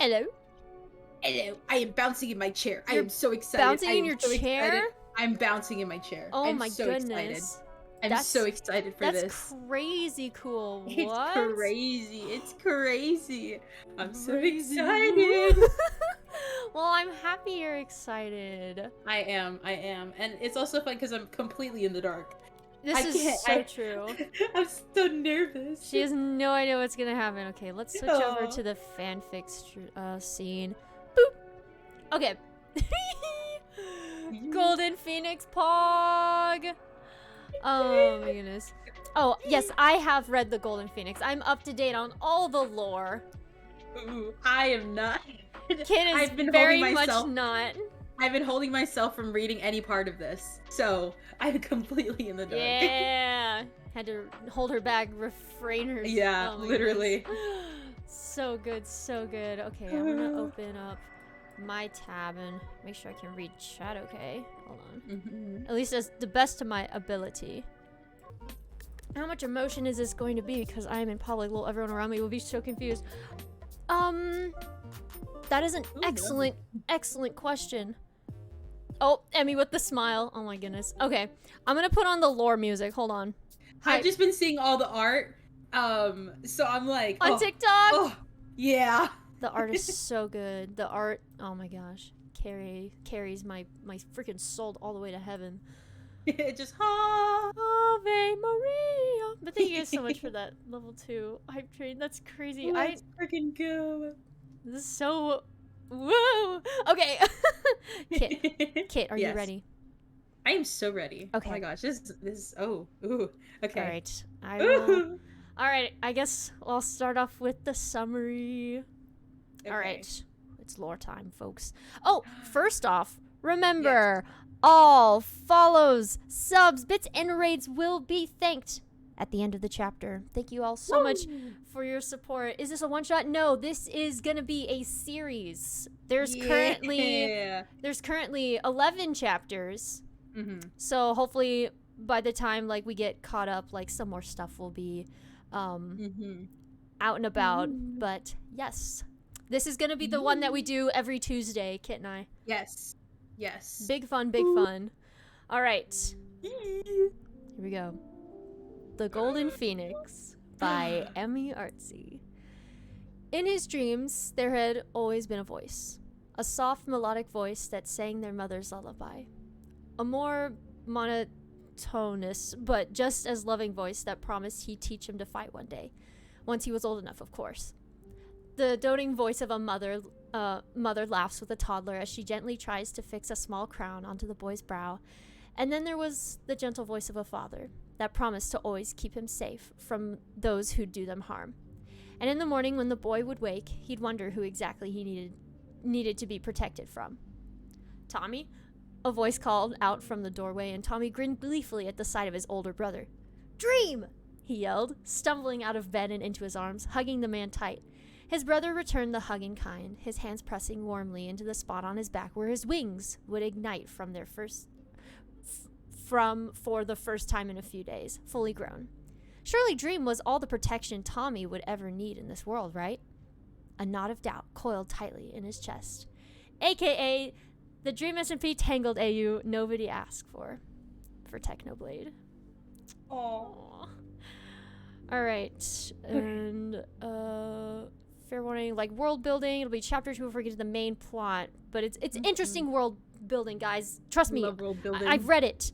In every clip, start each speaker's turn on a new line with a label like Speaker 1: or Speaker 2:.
Speaker 1: Hello.
Speaker 2: Hello. I am bouncing in my chair. I am so excited.
Speaker 1: Bouncing in your chair?
Speaker 2: Excited. I'm bouncing in my chair.
Speaker 1: Oh
Speaker 2: I'm
Speaker 1: my
Speaker 2: so
Speaker 1: goodness.
Speaker 2: excited. I'm so excited for this.
Speaker 1: That's crazy cool. What?
Speaker 2: It's crazy. It's crazy. I'm so
Speaker 1: Crazy.
Speaker 2: excited.
Speaker 1: Well, I'm happy you're excited.
Speaker 2: I am. And it's also fun because I'm completely in the dark.
Speaker 1: This is so true.
Speaker 2: I'm so nervous.
Speaker 1: She has no idea what's gonna happen. Okay, let's switch over to the fanfic scene. Boop. Okay. Golden Phoenix Pog. Oh my goodness. Oh yes, I have read the Golden Phoenix. I'm up to date on all the lore.
Speaker 2: Ooh, I am not.
Speaker 1: Kid is very much not.
Speaker 2: I've been holding myself from reading any part of this, so I'm completely in the dark.
Speaker 1: Yeah, had to hold her back, refrain her.
Speaker 2: Yeah, literally.
Speaker 1: So good, so good. Okay, I'm gonna open up my tab and make sure I can read chat. Okay, hold on. At least as the best of my ability. How much emotion is this going to be? Because I am in public, everyone around me will be so confused. That is an excellent question. Oh, Emmy with the smile. Oh my goodness. Okay, I'm gonna put on the lore music. Hold on.
Speaker 2: I've just been seeing all the art, so I'm like
Speaker 1: on TikTok.
Speaker 2: Oh, yeah.
Speaker 1: The art is so good. The art. Oh my gosh, carries my freaking soul all the way to heaven.
Speaker 2: It just
Speaker 1: Ave Maria. But thank you guys so much for that level 2 hype train. That's crazy.
Speaker 2: Let's freaking go.
Speaker 1: This is so woo. Okay. Kit, are you ready?
Speaker 2: I am so ready.
Speaker 1: Okay.
Speaker 2: Oh my gosh, this ooh. Okay.
Speaker 1: All right. All right, I guess I'll start off with the summary.
Speaker 2: Okay.
Speaker 1: All right. It's lore time, folks. Oh, first off, remember all follows, subs, bits, and raids will be thanked at the end of the chapter. Thank you all so much for your support. Is this a one-shot? No, this is gonna be a series. There's currently 11 chapters. So hopefully by the time like we get caught up, like some more stuff will be out and about. But yes, this is gonna be the one that we do every Tuesday, Kit and I.
Speaker 2: Yes.
Speaker 1: Big fun. All right. Here we go. The Golden Phoenix by Emmy Artsy. In his dreams, there had always been a voice. A soft, melodic voice that sang their mother's lullaby. A more monotonous, but just as loving voice that promised he'd teach him to fight one day. Once he was old enough, of course. The doting voice of a mother laughs with a toddler as she gently tries to fix a small crown onto the boy's brow. And then there was the gentle voice of a father that promised to always keep him safe from those who'd do them harm. And in the morning when the boy would wake, he'd wonder who exactly he needed to be protected from. Tommy? A voice called out from the doorway, and Tommy grinned gleefully at the sight of his older brother. Dream! He yelled, stumbling out of bed and into his arms, hugging the man tight. His brother returned the hug in kind, his hands pressing warmly into the spot on his back where his wings would ignite for the first time in a few days, fully grown. Surely Dream was all the protection Tommy would ever need in this world, right? A knot of doubt coiled tightly in his chest. AKA the Dream SMP Tangled AU nobody asked for Technoblade.
Speaker 2: Aww.
Speaker 1: Alright, and fair warning, like world building, it'll be chapter 2 before we get to the main plot, but it's interesting world building, guys. Trust me,
Speaker 2: world building.
Speaker 1: I've read it.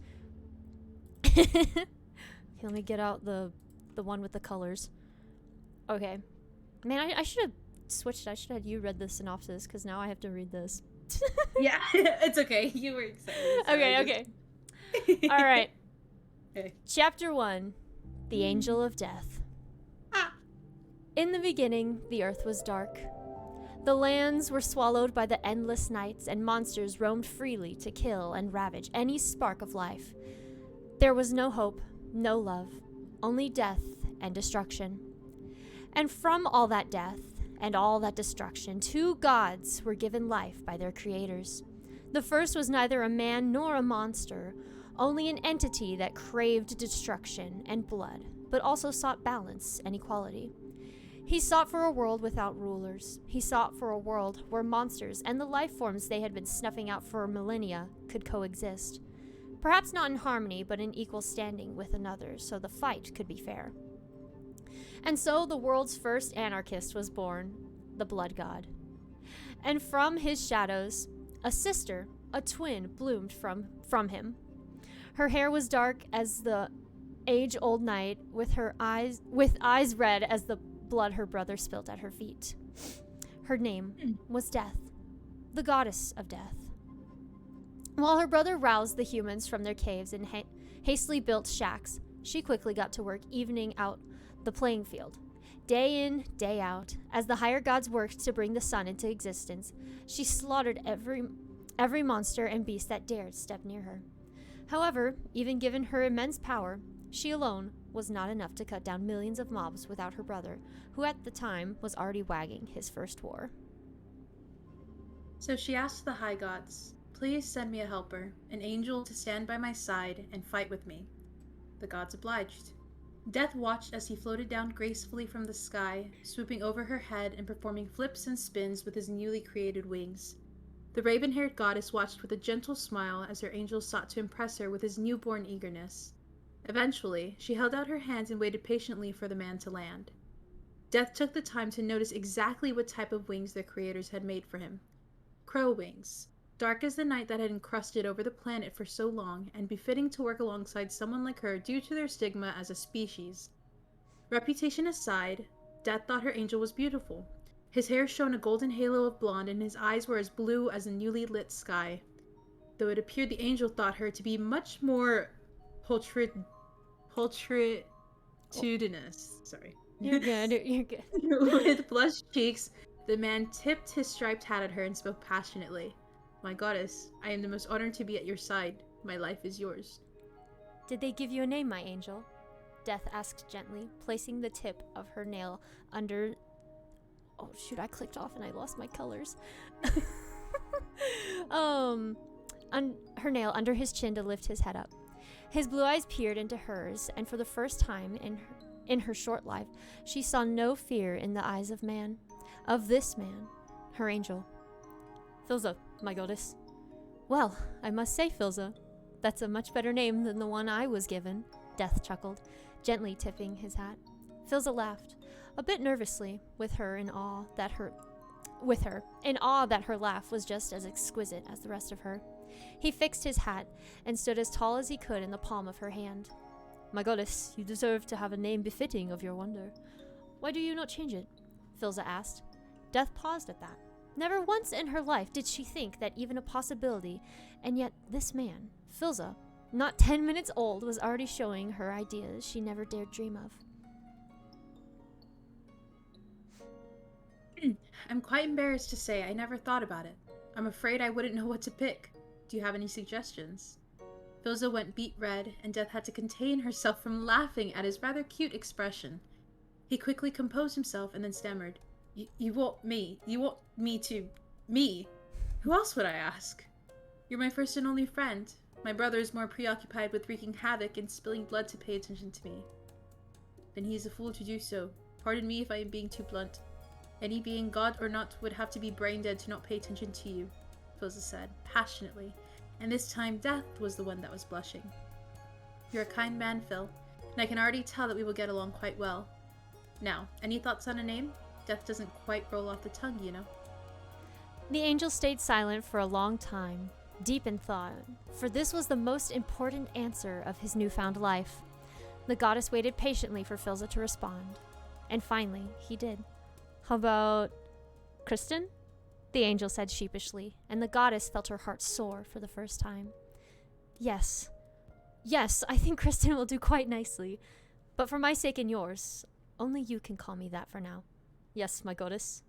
Speaker 1: Okay, let me get out the one with the colors. Okay. Man, I should have switched it. I should have had you read the synopsis, because now I have to read this.
Speaker 2: Yeah, it's okay. You were excited. So
Speaker 1: okay. All right. Okay. Chapter 1, The Angel of Death. In the beginning, the earth was dark. The lands were swallowed by the endless nights, and monsters roamed freely to kill and ravage any spark of life. There was no hope, no love, only death and destruction. And from all that death and all that destruction, 2 gods were given life by their creators. The first was neither a man nor a monster, only an entity that craved destruction and blood, but also sought balance and equality. He sought for a world without rulers. He sought for a world where monsters and the life forms they had been snuffing out for millennia could coexist. Perhaps not in harmony, but in equal standing with another, so the fight could be fair. And so the world's first anarchist was born, the Blood God. And from his shadows, a sister, a twin, bloomed from him. Her hair was dark as the age-old night, with eyes red as the blood her brother spilt at her feet. Her name was Death, the goddess of death. While her brother roused the humans from their caves and hastily built shacks, she quickly got to work evening out the playing field. Day in, day out, as the higher gods worked to bring the sun into existence, she slaughtered every monster and beast that dared step near her. However, even given her immense power, she alone was not enough to cut down millions of mobs without her brother, who at the time was already wagging his first war.
Speaker 2: So she asked the high gods, "Please send me a helper, an angel to stand by my side and fight with me." The gods obliged. Death watched as he floated down gracefully from the sky, swooping over her head and performing flips and spins with his newly created wings. The raven-haired goddess watched with a gentle smile as her angel sought to impress her with his newborn eagerness. Eventually, she held out her hands and waited patiently for the man to land. Death took the time to notice exactly what type of wings their creators had made for him. Crow wings, dark as the night that had encrusted over the planet for so long, and befitting to work alongside someone like her due to their stigma as a species. Reputation aside, Death thought her angel was beautiful. His hair shone a golden halo of blonde, and his eyes were as blue as the newly lit sky. Though it appeared the angel thought her to be much more pulchritudinous. Sorry.
Speaker 1: You're good, you're good.
Speaker 2: With blushed cheeks, the man tipped his striped hat at her and spoke passionately. "My goddess, I am the most honored to be at your side. My life is yours."
Speaker 1: Did they give you a name, my angel? Death asked gently, placing the tip of her nail under... Oh shoot, I clicked off and I lost my colors. Her nail under his chin to lift his head up. His blue eyes peered into hers, and for the first time in her short life, she saw no fear in the eyes of man. Of this man, her angel. "Filza, my goddess." "Well, I must say, Filza, that's a much better name than the one I was given," Death chuckled, gently tipping his hat. Filza laughed, a bit nervously, in awe that her laugh was just as exquisite as the rest of her. He fixed his hat and stood as tall as he could in the palm of her hand. "My goddess, you deserve to have a name befitting of your wonder. Why do you not change it?" Filza asked. Death paused at that. Never once in her life did she think that even a possibility, and yet this man, Filza, not 10 minutes old, was already showing her ideas she never dared dream of.
Speaker 2: "I'm quite embarrassed to say I never thought about it. I'm afraid I wouldn't know what to pick. Do you have any suggestions?" Filza went beet red, and Death had to contain herself from laughing at his rather cute expression. He quickly composed himself and then stammered, You want me to... Me? Who else would I ask? You're my first and only friend. My brother is more preoccupied with wreaking havoc and spilling blood to pay attention to me. Then he is a fool to do so. Pardon me if I am being too blunt. Any being, god or not, would have to be brain dead to not pay attention to you," Filza said, passionately, and this time Death was the one that was blushing. "You're a kind man, Phil, and I can already tell that we will get along quite well. Now, any thoughts on a name? Death doesn't quite roll off the tongue, you know."
Speaker 1: The angel stayed silent for a long time, deep in thought, for this was the most important answer of his newfound life. The goddess waited patiently for Filza to respond, and finally he did. "How about Kristen?" the angel said sheepishly, and the goddess felt her heart soar for the first time. Yes, I think Kristen will do quite nicely, but for my sake and yours, only you can call me that for now. Yes, my goddess."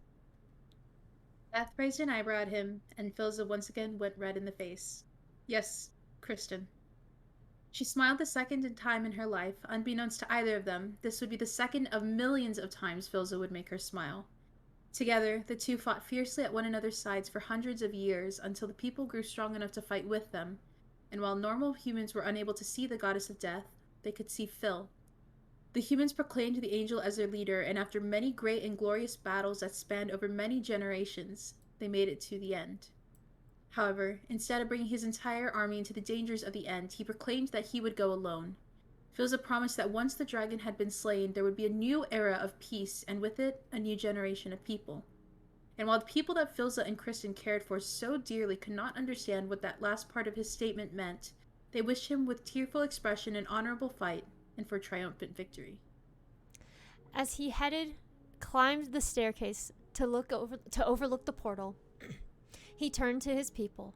Speaker 2: Death raised an eyebrow at him, and Filza once again went red in the face. "Yes, Kristen." She smiled the second time in her life. Unbeknownst to either of them, this would be the second of millions of times Filza would make her smile. Together, the two fought fiercely at one another's sides for hundreds of years until the people grew strong enough to fight with them, and while normal humans were unable to see the goddess of death, they could see Phil. The humans proclaimed the angel as their leader, and after many great and glorious battles that spanned over many generations, they made it to the end. However, instead of bringing his entire army into the dangers of the end, he proclaimed that he would go alone. Filza promised that once the dragon had been slain, there would be a new era of peace, and with it, a new generation of people. And while the people that Filza and Kristen cared for so dearly could not understand what that last part of his statement meant, they wished him with tearful expression an honorable fight, and for triumphant victory.
Speaker 1: As he climbed the staircase to overlook the portal, he turned to his people,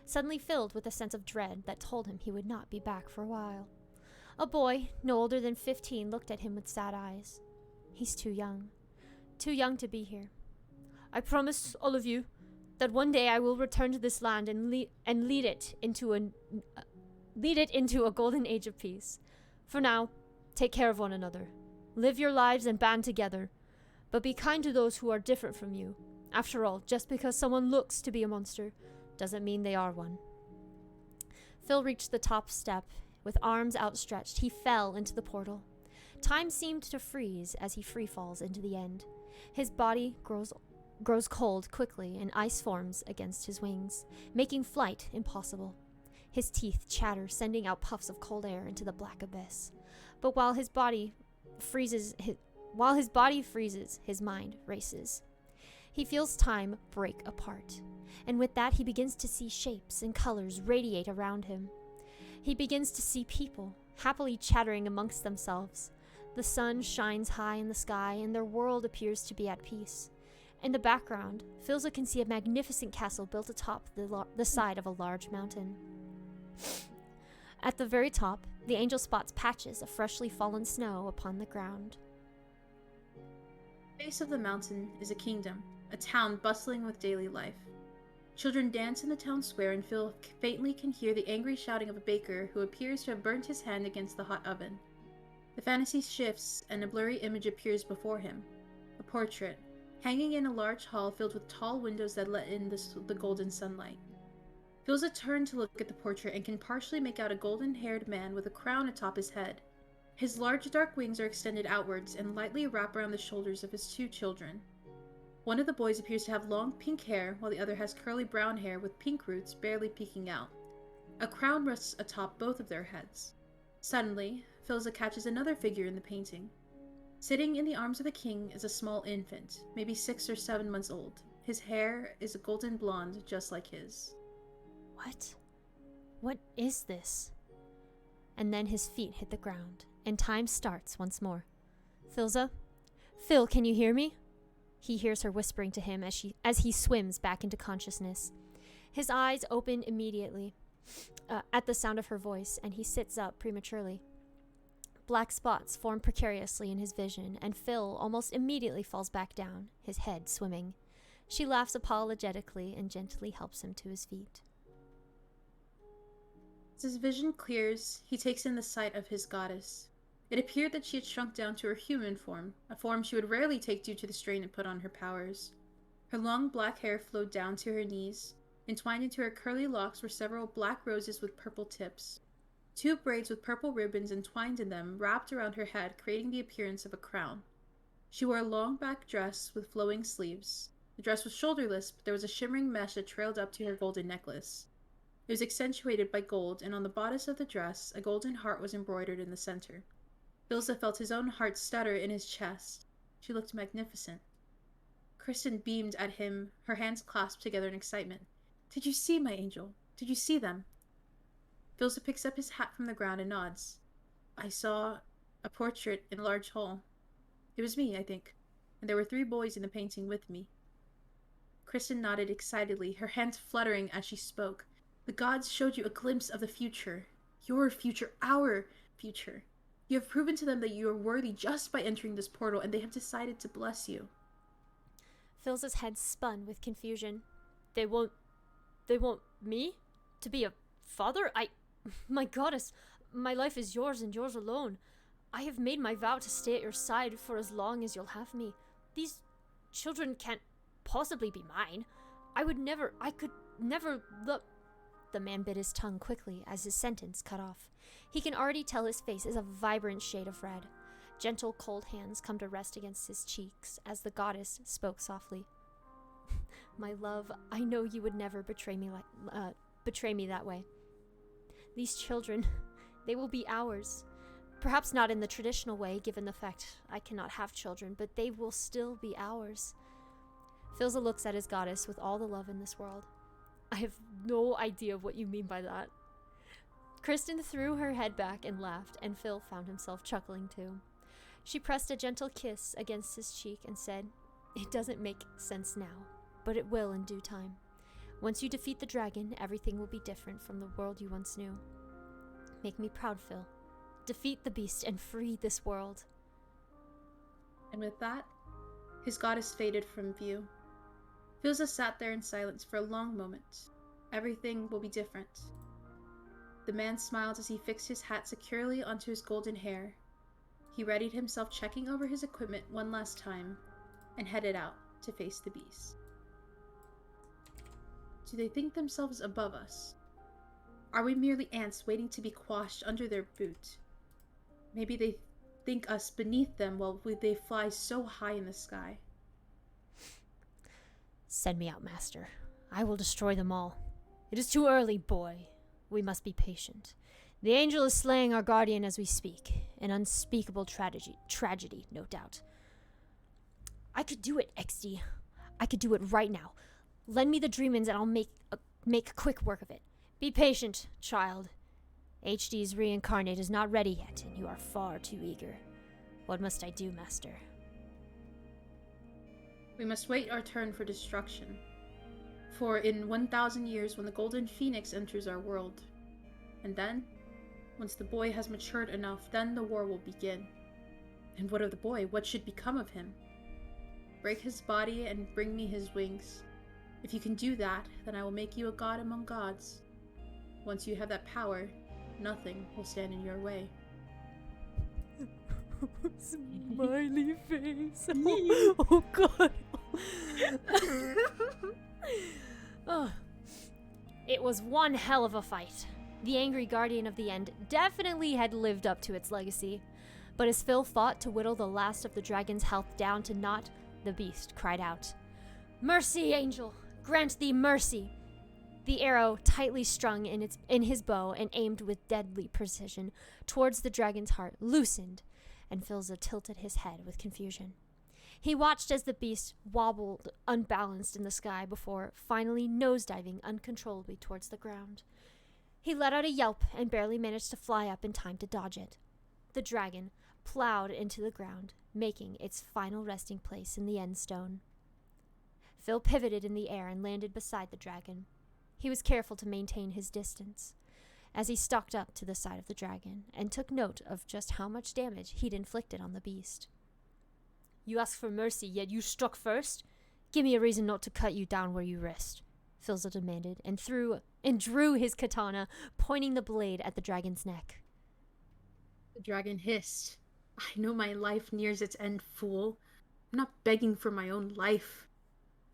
Speaker 1: suddenly filled with a sense of dread that told him he would not be back for a while. A boy, no older than 15, looked at him with sad eyes. He's too young to be here. I promise all of you that one day I will return to this land and lead it into a golden age of peace. For now, take care of one another. Live your lives and band together, but be kind to those who are different from you. After all, just because someone looks to be a monster doesn't mean they are one. Phil reached the top step. With arms outstretched, he fell into the portal. Time seemed to freeze as he free falls into the end. His body grows cold quickly, and ice forms against his wings, making flight impossible. His teeth chatter, sending out puffs of cold air into the black abyss. But while his body freezes, his mind races. He feels time break apart, and with that he begins to see shapes and colors radiate around him. He begins to see people, happily chattering amongst themselves. The sun shines high in the sky, and their world appears to be at peace. In the background, Filza can see a magnificent castle built atop the side of a large mountain. At the very top, the angel spots patches of freshly fallen snow upon the ground.
Speaker 2: At the base of the mountain is a kingdom, a town bustling with daily life. Children dance in the town square, and Phil faintly can hear the angry shouting of a baker who appears to have burnt his hand against the hot oven. The fantasy shifts, and a blurry image appears before him. A portrait, hanging in a large hall filled with tall windows that let in the golden sunlight. Philza turned to look at the portrait and can partially make out a golden-haired man with a crown atop his head. His large dark wings are extended outwards and lightly wrap around the shoulders of his two children. One of the boys appears to have long pink hair, while the other has curly brown hair with pink roots barely peeking out. A crown rests atop both of their heads. Suddenly, Philza catches another figure in the painting. Sitting in the arms of the king is a small infant, maybe 6 or 7 months old. His hair is a golden blonde, just like his.
Speaker 1: What? What is this? And then his feet hit the ground, and time starts once more. Philza? Phil, can you hear me? He hears her whispering to him as he swims back into consciousness. His eyes open immediately at the sound of her voice, and he sits up prematurely. Black spots form precariously in his vision, and Phil almost immediately falls back down, his head swimming. She laughs apologetically and gently helps him to his feet.
Speaker 2: As his vision clears, he takes in the sight of his goddess. It appeared that she had shrunk down to her human form, a form she would rarely take due to the strain it put on her powers. Her long black hair flowed down to her knees. Entwined into her curly locks were several black roses with purple tips. 2 braids with purple ribbons entwined in them wrapped around her head, creating the appearance of a crown. She wore a long back dress with flowing sleeves. The dress was shoulderless, but there was a shimmering mesh that trailed up to her golden necklace. It was accentuated by gold, and on the bodice of the dress, a golden heart was embroidered in the center. Philza felt his own heart stutter in his chest. She looked magnificent. Kristen beamed at him, her hands clasped together in excitement. "Did you see, my angel? Did you see them?" Philza picks up his hat from the ground and nods. "I saw a portrait in a large hall. It was me, I think, and there were 3 boys in the painting with me." Kristen nodded excitedly, her hands fluttering as she spoke. "The gods showed you a glimpse of the future. Your future, our future. You have proven to them that you are worthy just by entering this portal, and they have decided to bless you."
Speaker 1: Philza's head spun with confusion. They want me to be a father? My goddess, my life is yours and yours alone. I have made my vow to stay at your side for as long as you'll have me. These children can't possibly be mine. I could never look. The man bit his tongue quickly as his sentence cut off. He can already tell his face is a vibrant shade of red. Gentle, cold hands come to rest against his cheeks as the goddess spoke softly. My love, I know you would never betray me that way. These children, they will be ours. Perhaps not in the traditional way, given the fact I cannot have children, but they will still be ours. Philza looks at his goddess with all the love in this world. I have no idea what you mean by that. Kristen threw her head back and laughed, and Phil found himself chuckling too. She pressed a gentle kiss against his cheek and said, "It doesn't make sense now, but it will in due time. Once you defeat the dragon, everything will be different from the world you once knew. Make me proud, Phil. Defeat the beast and free this world."
Speaker 2: And with that, his goddess faded from view. Philza sat there in silence for a long moment. Everything will be different. The man smiled as he fixed his hat securely onto his golden hair. He readied himself, checking over his equipment one last time, and headed out to face the beast. Do they think themselves above us? Are we merely ants waiting to be quashed under their boot? Maybe they think us beneath them while they fly so high in the sky.
Speaker 1: Send me out, master. I will destroy them all. It is too early, boy. We must be patient. The angel is slaying our guardian as we speak. An unspeakable tragedy, no doubt. I could do it, XD. I could do it right now. Lend me the dreamins and I'll make quick work of it. Be patient, child. HD's reincarnate is not ready yet, and you are far too eager. What must I do, master?
Speaker 2: We must wait our turn for destruction. For in 1,000 years, when the Golden Phoenix enters our world. And then, once the boy has matured enough, then the war will begin. And what of the boy? What should become of him? Break his body and bring me his wings. If you can do that, then I will make you a god among gods. Once you have that power, nothing will stand in your way.
Speaker 1: Smiley face. Oh God. Oh. It was one hell of a fight. The angry guardian of the end definitely had lived up to its legacy. But as Phil fought to whittle the last of the dragon's health down to naught, the beast cried out, "Mercy, angel! Grant thee mercy!" The arrow, tightly strung in his bow and aimed with deadly precision towards the dragon's heart, loosened, and Philza tilted his head with confusion. He watched as the beast wobbled unbalanced in the sky before finally nosediving uncontrollably towards the ground. He let out a yelp and barely managed to fly up in time to dodge it. The dragon plowed into the ground, making its final resting place in the end stone. Phil pivoted in the air and landed beside the dragon. He was careful to maintain his distance as he stalked up to the side of the dragon and took note of just how much damage he'd inflicted on the beast. "You ask for mercy, yet you struck first? Give me a reason not to cut you down where you rest," Philza demanded, and drew his katana, pointing the blade at the dragon's neck.
Speaker 2: The dragon hissed. "I know my life nears its end, fool. I'm not begging for my own life."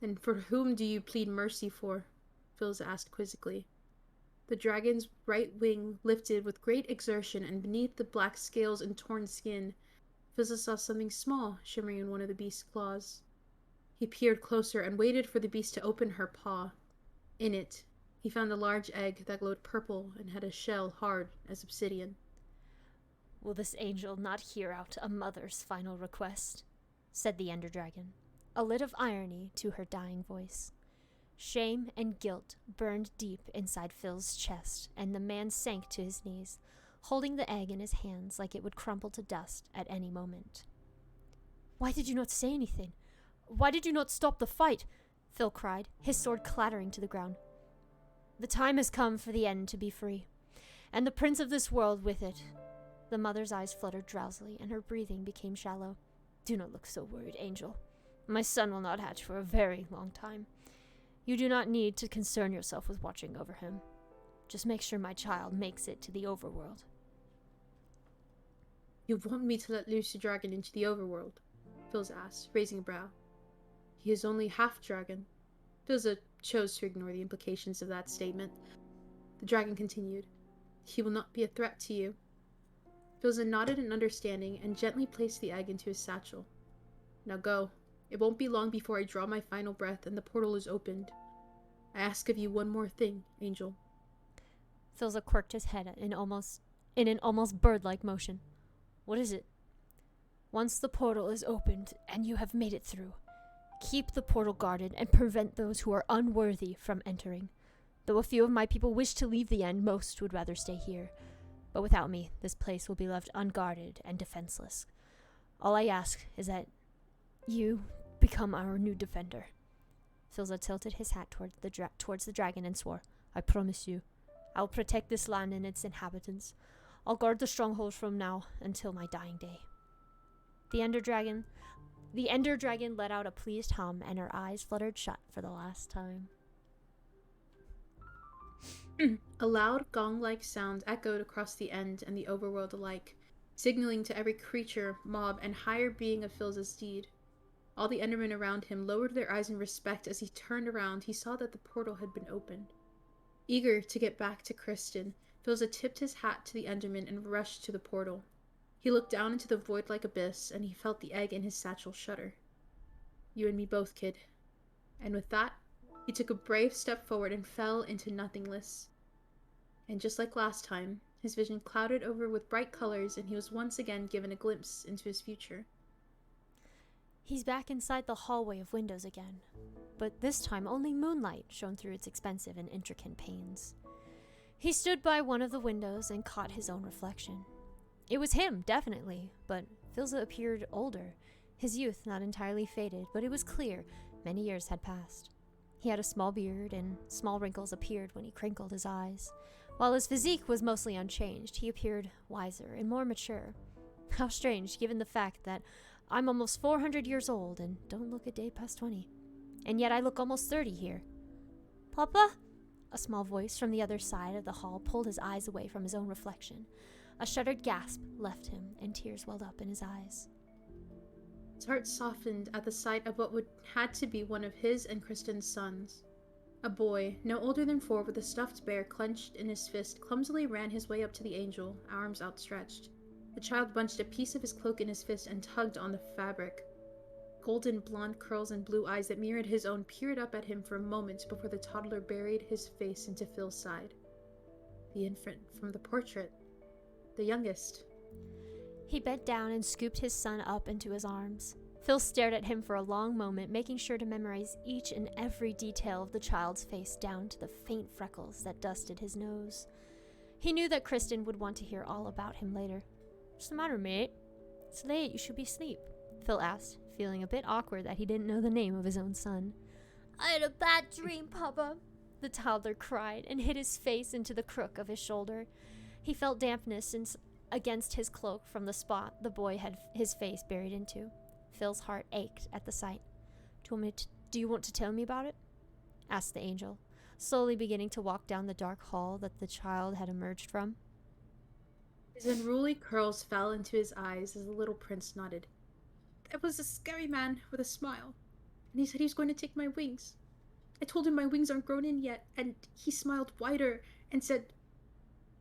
Speaker 2: "And for whom do you plead mercy for?" Philza asked quizzically. The dragon's right wing lifted with great exertion, and beneath the black scales and torn skin, Philza saw something small shimmering in one of the beast's claws. He peered closer and waited for the beast to open her paw. In it, he found a large egg that glowed purple and had a shell hard as obsidian.
Speaker 1: "Will this angel not hear out a mother's final request?" said the Ender Dragon, a lilt of irony to her dying voice. Shame and guilt burned deep inside Phil's chest, and the man sank to his knees, holding the egg in his hands like it would crumble to dust at any moment. "Why did you not say anything? Why did you not stop the fight?" Phil cried, his sword clattering to the ground. "The time has come for the end to be free, and the prince of this world with it." The mother's eyes fluttered drowsily, and her breathing became shallow. "Do not look so worried, Angel. My son will not hatch for a very long time. You do not need to concern yourself with watching over him. Just make sure my child makes it to the overworld."
Speaker 2: "You want me to let loose the dragon into the overworld?" Philza asked, raising a brow. "He is only half dragon." Philza chose to ignore the implications of that statement. The dragon continued, "He will not be a threat to you." Philza nodded in understanding and gently placed the egg into his satchel. Now go. It won't be long before I draw my final breath and the portal is opened. I ask of you one more thing, Angel.
Speaker 1: Philza quirked his head in an almost bird-like motion. What is it? Once the portal is opened and you have made it through, keep the portal guarded and prevent those who are unworthy from entering. Though a few of my people wish to leave the end, most would rather stay here. But without me, this place will be left unguarded and defenseless. All I ask is that you become our new defender. Philza tilted his hat towards the dragon and swore, I promise you, I will protect this land and its inhabitants. I'll guard the stronghold from now until my dying day. The Ender Dragon let out a pleased hum, and her eyes fluttered shut for the last time.
Speaker 2: A loud gong-like sound echoed across the end and the overworld alike, signaling to every creature, mob, and higher being of Philza's deed. All the Endermen around him lowered their eyes in respect as he turned around. He saw that the portal had been opened. Eager to get back to Kristen, Philza tipped his hat to the Enderman and rushed to the portal. He looked down into the void-like abyss, and he felt the egg in his satchel shudder. You and me both, kid. And with that, he took a brave step forward and fell into nothingness. And just like last time, his vision clouded over with bright colors, and he was once again given a glimpse into his future.
Speaker 1: He's back inside the hallway of windows again, but this time only moonlight shone through its expensive and intricate panes. He stood by one of the windows and caught his own reflection. It was him, definitely, but Philza appeared older, his youth not entirely faded, but it was clear many years had passed. He had a small beard, and small wrinkles appeared when he crinkled his eyes. While his physique was mostly unchanged, he appeared wiser and more mature. How strange, given the fact that I'm almost 400 years old and don't look a day past 20. And yet I look almost 30 here. Papa? A small voice from the other side of the hall pulled his eyes away from his own reflection. A shuddered gasp left him, and tears welled up in his eyes.
Speaker 2: His heart softened at the sight of what had to be one of his and Kristen's sons. A boy, no older than 4, with a stuffed bear clenched in his fist, clumsily ran his way up to the angel, arms outstretched. The child bunched a piece of his cloak in his fist and tugged on the fabric. Golden blonde curls and blue eyes that mirrored his own peered up at him for a moment before the toddler buried his face into Phil's side. The infant from the portrait. The youngest.
Speaker 1: He bent down and scooped his son up into his arms. Phil stared at him for a long moment, making sure to memorize each and every detail of the child's face down to the faint freckles that dusted his nose. He knew that Kristen would want to hear all about him later. What's the matter, mate? It's late, you should be asleep, Phil asked, feeling a bit awkward that he didn't know the name of his own son. I had a bad dream, Papa, the toddler cried and hid his face into the crook of his shoulder. He felt dampness against his cloak from the spot the boy had his face buried into. Phil's heart ached at the sight. Do you want to tell me about it? Asked the angel, slowly beginning to walk down the dark hall that the child had emerged from.
Speaker 2: His unruly curls fell into his eyes as the little prince nodded. That was a scary man with a smile, and he said he was going to take my wings. I told him my wings aren't grown in yet, and he smiled wider and said,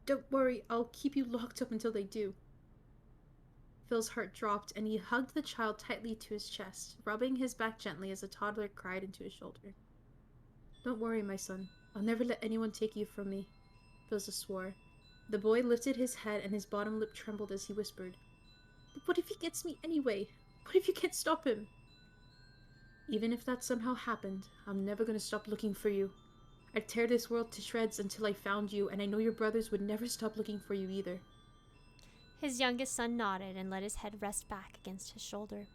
Speaker 2: Don't worry, I'll keep you locked up until they do. Phil's heart dropped, and he hugged the child tightly to his chest, rubbing his back gently as the toddler cried into his shoulder. Don't worry, my son. I'll never let anyone take you from me, Philza swore. The boy lifted his head, and his bottom lip trembled as he whispered, But what if he gets me anyway? What if you can't stop him? Even if that somehow happened, I'm never going to stop looking for you. I'd tear this world to shreds until I found you, and I know your brothers would never stop looking for you either.
Speaker 1: His youngest son nodded and let his head rest back against his shoulder.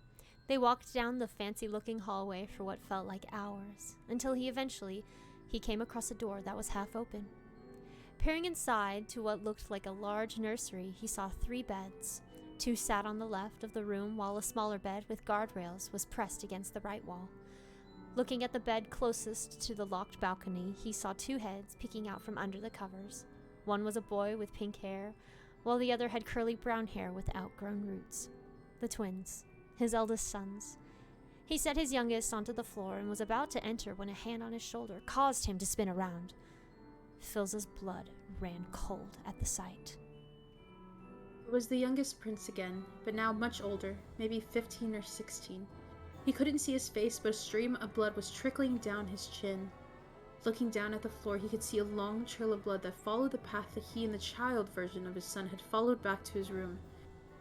Speaker 1: They walked down the fancy-looking hallway for what felt like hours, until he came across a door that was half open. Peering inside to what looked like a large nursery, he saw 3 beds. 2 sat on the left of the room, while a smaller bed with guardrails was pressed against the right wall. Looking at the bed closest to the locked balcony, he saw 2 heads peeking out from under the covers. One was a boy with pink hair, while the other had curly brown hair with outgrown roots. The twins, his eldest sons. He set his youngest onto the floor and was about to enter when a hand on his shoulder caused him to spin around. Philza's blood ran cold at the sight.
Speaker 2: It was the youngest prince again, but now much older, maybe 15 or 16. He couldn't see his face, but a stream of blood was trickling down his chin. Looking down at the floor, he could see a long trail of blood that followed the path that he and the child version of his son had followed back to his room,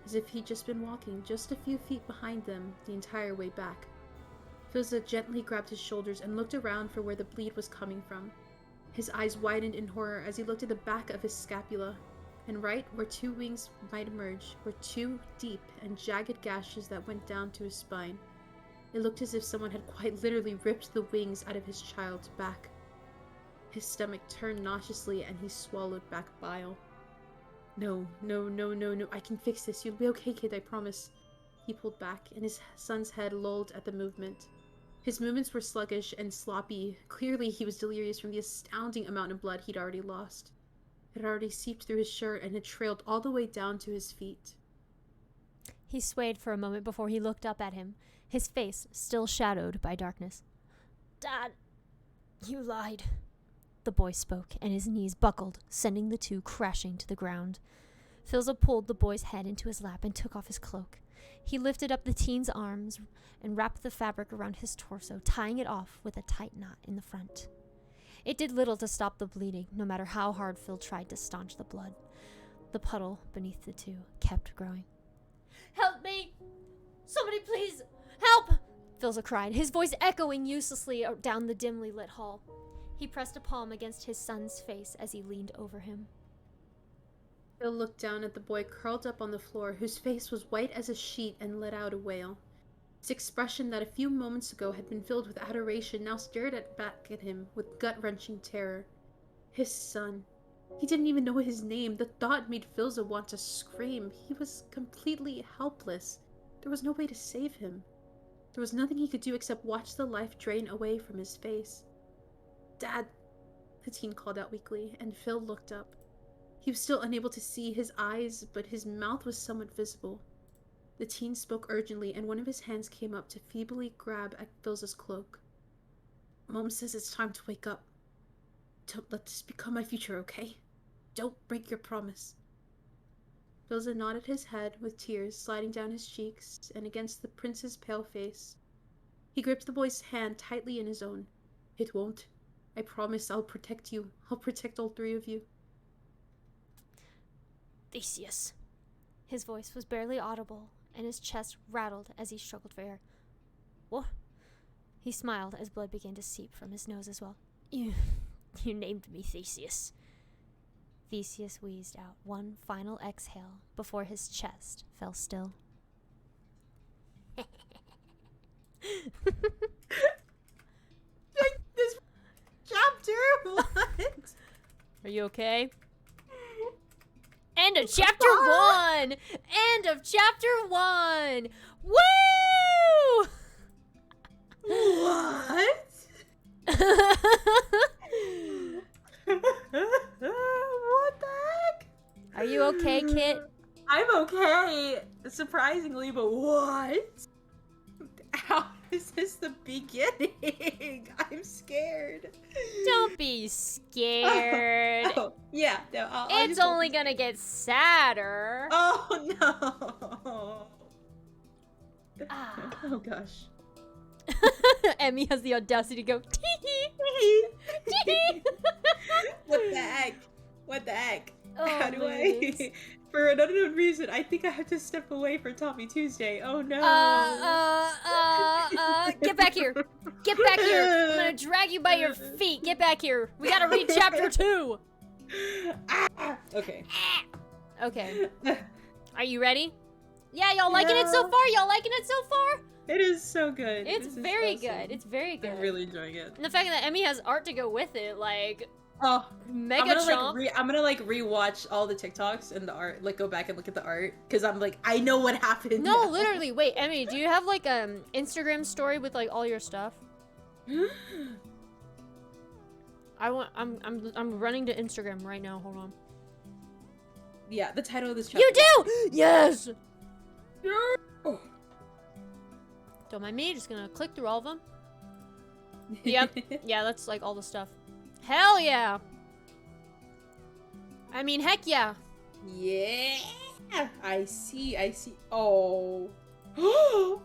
Speaker 2: as if he'd just been walking just a few feet behind them the entire way back. Filza gently grabbed his shoulders and looked around for where the bleed was coming from. His eyes widened in horror as he looked at the back of his scapula, and right where two wings might emerge were two deep and jagged gashes that went down to his spine. It looked as if someone had quite literally ripped the wings out of his child's back. His stomach turned nauseously and he swallowed back bile. No, I can fix this. You'll be okay, kid, I promise. He pulled back, and his son's head lolled at the movement. His movements were sluggish and sloppy. Clearly he was delirious from the astounding amount of blood he'd already lost. It had already seeped through his shirt and had trailed all the way down to his feet.
Speaker 1: He swayed for a moment before he looked up at him, his face still shadowed by darkness. Dad, you lied. The boy spoke, and his knees buckled, sending the two crashing to the ground. Filza pulled the boy's head into his lap and took off his cloak. He lifted up the teen's arms and wrapped the fabric around his torso, tying it off with a tight knot in the front. It did little to stop the bleeding, no matter how hard Phil tried to staunch the blood. The puddle beneath the two kept growing. Help me! Somebody please! Help! Filza cried, his voice echoing uselessly down the dimly lit hall. He pressed a palm against his son's face as he leaned over him.
Speaker 2: Phil looked down at the boy curled up on the floor, whose face was white as a sheet, and let out a wail. His expression that a few moments ago had been filled with adoration now stared back at him with gut-wrenching terror. His son. He didn't even know his name. The thought made Filza want to scream. He was completely helpless. There was no way to save him. There was nothing he could do except watch the life drain away from his face. Dad, the teen called out weakly, and Phil looked up. He was still unable to see his eyes, but his mouth was somewhat visible. The teen spoke urgently, and one of his hands came up to feebly grab at Filza's cloak. Mom says it's time to wake up. Don't let this become my future, okay? Don't break your promise. Filza nodded his head, with tears sliding down his cheeks and against the prince's pale face. He gripped the boy's hand tightly in his own. It won't. I promise I'll protect you. I'll protect all three of you.
Speaker 1: Theseus. His voice was barely audible, and his chest rattled as he struggled for air. What? He smiled as blood began to seep from his nose as well. You named me Theseus. Theseus wheezed out one final exhale before his chest fell still.
Speaker 2: This chapter? What?
Speaker 1: Are you okay? End of chapter 1! End of chapter 1! Woo!
Speaker 2: What? What the heck?
Speaker 1: Are you okay, Kit?
Speaker 2: I'm okay, surprisingly, but what? How is this the beginning? I'm scared.
Speaker 1: Don't be scared.
Speaker 2: Oh, yeah, no, I'll
Speaker 1: It's only gonna get sadder.
Speaker 2: Oh, no.
Speaker 1: Ah.
Speaker 2: Oh, gosh.
Speaker 1: Emmy has the audacity to go, tee-hee, tee-hee.
Speaker 2: What the heck? What the heck?
Speaker 1: Oh,
Speaker 2: How do
Speaker 1: goodness.
Speaker 2: I... For an unknown reason, I think I have to step away for Tommy Tuesday. Oh, no.
Speaker 1: Get back here. Get back here. I'm gonna drag you by your feet. Get back here. We gotta read chapter 2.
Speaker 2: Okay.
Speaker 1: Okay. Are you ready? Yeah, y'all liking it so far? Y'all liking it so far?
Speaker 2: It is so good.
Speaker 1: It's
Speaker 2: This is
Speaker 1: very
Speaker 2: awesome.
Speaker 1: good. It's very good.
Speaker 2: I'm really enjoying it.
Speaker 1: And the fact that Emmy has art to go with it, like,
Speaker 2: Oh,
Speaker 1: mega chomp.
Speaker 2: I'm gonna rewatch all the TikToks and the art, go back and look at the art, because I'm I know what happened.
Speaker 1: No,
Speaker 2: now.
Speaker 1: literally. Wait, Emmy, do you have Instagram story with all your stuff? I'm running to Instagram right now. Hold on.
Speaker 2: Yeah, the title of this chapter.
Speaker 1: You do! Yes!
Speaker 2: Oh.
Speaker 1: Don't mind me, just gonna click through all of them. Yep. Yeah, that's all the stuff. Hell yeah! I mean, heck yeah!
Speaker 2: Yeah. I see. Oh. Oh!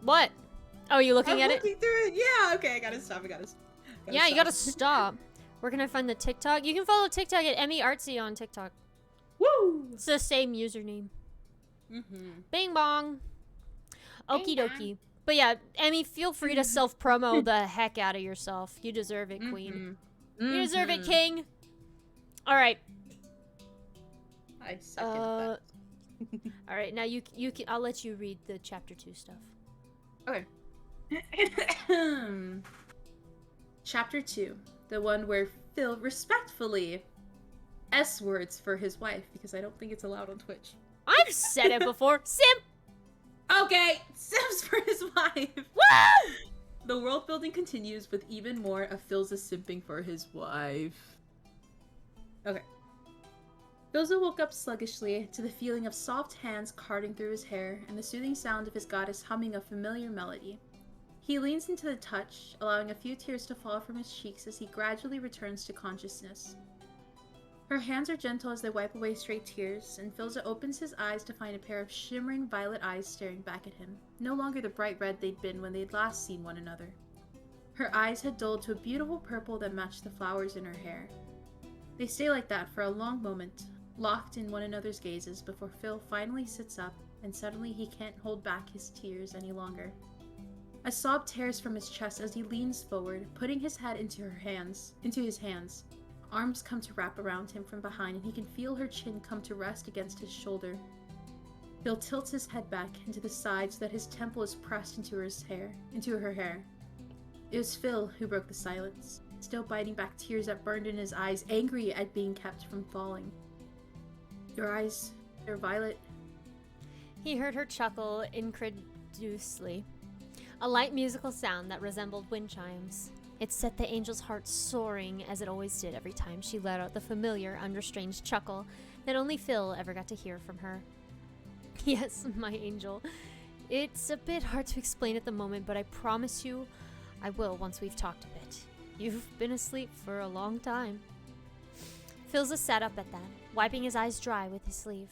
Speaker 1: What? Oh, you looking
Speaker 2: I'm
Speaker 1: at
Speaker 2: looking
Speaker 1: it?
Speaker 2: through it. Yeah, okay, I gotta stop.
Speaker 1: Yeah, you gotta stop. Where can I find the TikTok? You can follow TikTok at emmyartsy on TikTok.
Speaker 2: Woo!
Speaker 1: It's the same username.
Speaker 2: Mm-hmm.
Speaker 1: Bing bong. Okie dokie. But yeah, Emmy, feel free to self-promo the heck out of yourself. You deserve it, queen. You deserve it, king. All right.
Speaker 2: I second that.
Speaker 1: All right, now you can, I'll let you read the chapter 2 stuff.
Speaker 2: Okay. Chapter 2, the one where Phil respectfully S words for his wife, because I don't think it's allowed on Twitch.
Speaker 1: I've said it before. Simp!
Speaker 2: Okay, Sims for his wife.
Speaker 1: Woo!
Speaker 2: The world building continues with even more of Phil's simping for his wife. Okay. Philza woke up sluggishly to the feeling of soft hands carding through his hair and the soothing sound of his goddess humming a familiar melody. He leans into the touch, allowing a few tears to fall from his cheeks as he gradually returns to consciousness. Her hands are gentle as they wipe away stray tears, and Philza opens his eyes to find a pair of shimmering violet eyes staring back at him, no longer the bright red they'd been when they'd last seen one another. Her eyes had dulled to a beautiful purple that matched the flowers in her hair. They stay like that for a long moment, locked in one another's gazes before Phil finally sits up and suddenly he can't hold back his tears any longer. A sob tears from his chest as he leans forward, putting his head into his hands. Arms come to wrap around him from behind and he can feel her chin come to rest against his shoulder. Phil tilts his head back into the side so that his temple is pressed into her hair. It was Phil who broke the silence, still biting back tears that burned in his eyes, angry at being kept from falling. Your eyes, they're violet.
Speaker 1: He heard her chuckle incredulously, a light musical sound that resembled wind chimes. It set the angel's heart soaring, as it always did every time she let out the familiar, unrestrained chuckle that only Phil ever got to hear from her. Yes, my angel. It's a bit hard to explain at the moment, but I promise you I will once we've talked a bit. You've been asleep for a long time. Philza sat up at that, wiping his eyes dry with his sleeve.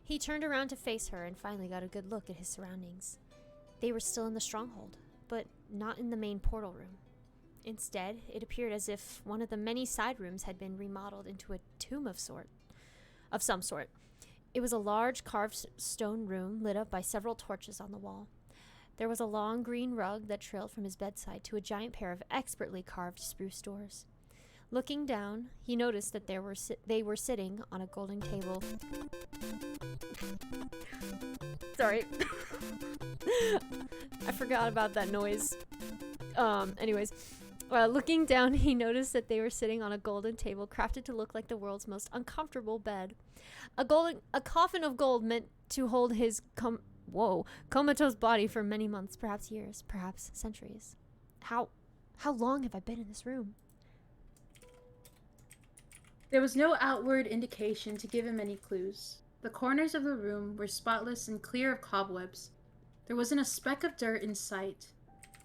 Speaker 1: He turned around to face her and finally got a good look at his surroundings. They were still in the stronghold, but not in the main portal room. Instead, it appeared as if one of the many side rooms had been remodeled into a tomb of some sort. It was a large carved stone room lit up by several torches on the wall. There was a long green rug that trailed from his bedside to a giant pair of expertly carved spruce doors. Looking down, he noticed that they were sitting on a golden table. Sorry. I forgot about that noise. Looking down, he noticed that they were sitting on a golden table crafted to look like the world's most uncomfortable bed. A coffin of gold meant to hold his comatose body for many months, perhaps years, perhaps centuries. How long have I been in this room?
Speaker 2: There was no outward indication to give him any clues. The corners of the room were spotless and clear of cobwebs. There wasn't a speck of dirt in sight.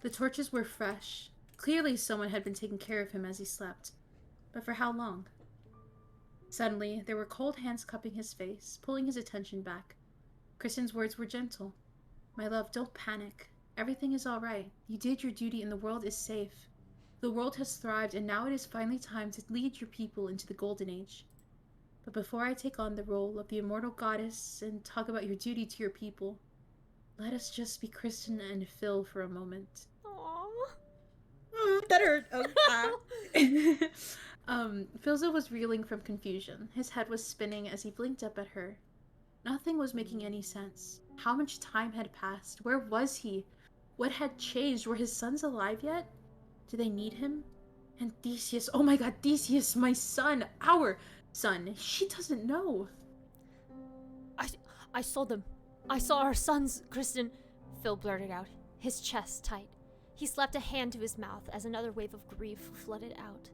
Speaker 2: The torches were fresh. Clearly someone had been taking care of him as he slept. But for how long? Suddenly, there were cold hands cupping his face, pulling his attention back. Kristen's words were gentle. My love, don't panic. Everything is all right. You did your duty and the world is safe. The world has thrived and now it is finally time to lead your people into the Golden Age. But before I take on the role of the immortal goddess and talk about your duty to your people, let us just be Kristen and Phil for a moment.
Speaker 1: Aww.
Speaker 2: That hurt. Philza was reeling from confusion. His head was spinning as he blinked up at her. Nothing was making any sense. How much time had passed? Where was he? What had changed? Were his sons alive yet? Do they need him? And Theseus, oh my god, Theseus, my son, our son. She doesn't know.
Speaker 1: I saw them. I saw our sons, Kristen, Phil blurted out, his chest tight. He slapped a hand to his mouth as another wave of grief flooded out.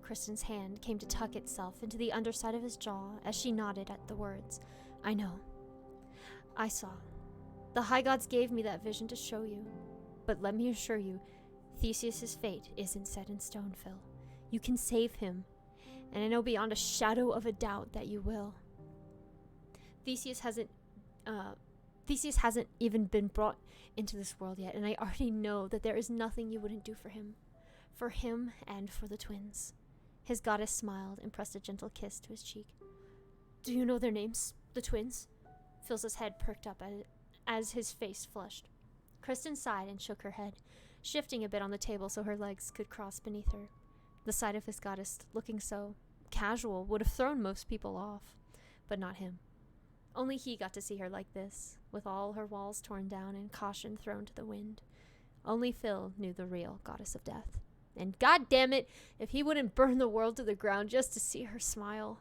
Speaker 1: Kristen's hand came to tuck itself into the underside of his jaw as she nodded at the words. I know. I saw. The high gods gave me that vision to show you. But let me assure you, Theseus's fate isn't set in stone, Phil. You can save him, and I know beyond a shadow of a doubt that you will. Theseus hasn't Theseus hasn't even been brought into this world yet, and I already know that there is nothing you wouldn't do for him and for the twins. His goddess smiled and pressed a gentle kiss to his cheek. Do you know their names, the twins? Phil's head perked up as his face flushed. Kristen sighed and shook her head, shifting a bit on the table so her legs could cross beneath her. The sight of his goddess looking so casual would have thrown most people off, but not him. Only he got to see her like this, with all her walls torn down and caution thrown to the wind. Only Phil knew the real goddess of death. And god damn it, if he wouldn't burn the world to the ground just to see her smile.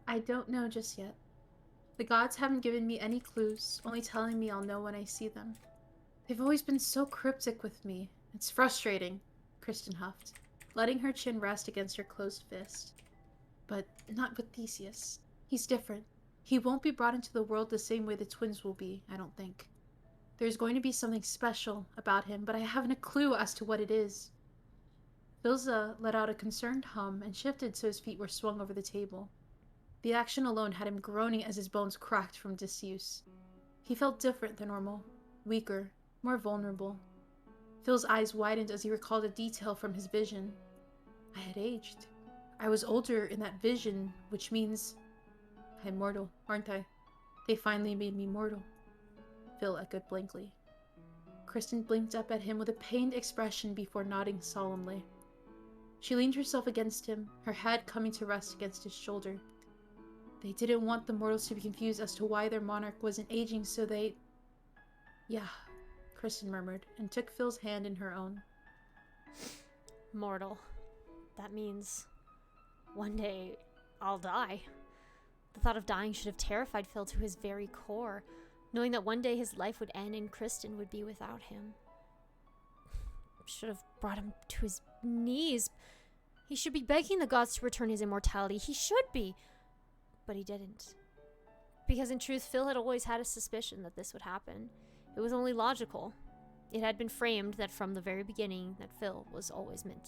Speaker 2: I don't know just yet. The gods haven't given me any clues, only telling me I'll know when I see them. They've always been so cryptic with me. It's frustrating, Kristen huffed, letting her chin rest against her closed fist. But not with Theseus. He's different. He won't be brought into the world the same way the twins will be, I don't think. There's going to be something special about him, but I haven't a clue as to what it is. Philza let out a concerned hum and shifted so his feet were swung over the table. The action alone had him groaning as his bones cracked from disuse. He felt different than normal, weaker, more vulnerable. Phil's eyes widened as he recalled a detail from his vision. I had aged. I was older in that vision, which means I'm mortal, aren't I? They finally made me mortal. Phil echoed blankly. Kristen blinked up at him with a pained expression before nodding solemnly. She leaned herself against him, her head coming to rest against his shoulder. They didn't want the mortals to be confused as to why their monarch wasn't aging, so they... Yeah, Kristen murmured, and took Phil's hand in her own.
Speaker 1: Mortal. That means one day I'll die. The thought of dying should have terrified Phil to his very core, knowing that one day his life would end and Kristen would be without him. Should have brought him to his knees. He should be begging the gods to return his immortality. He should be. But he didn't. Because in truth, Phil had always had a suspicion that this would happen. It was only logical. It had been framed that from the very beginning that Phil was always meant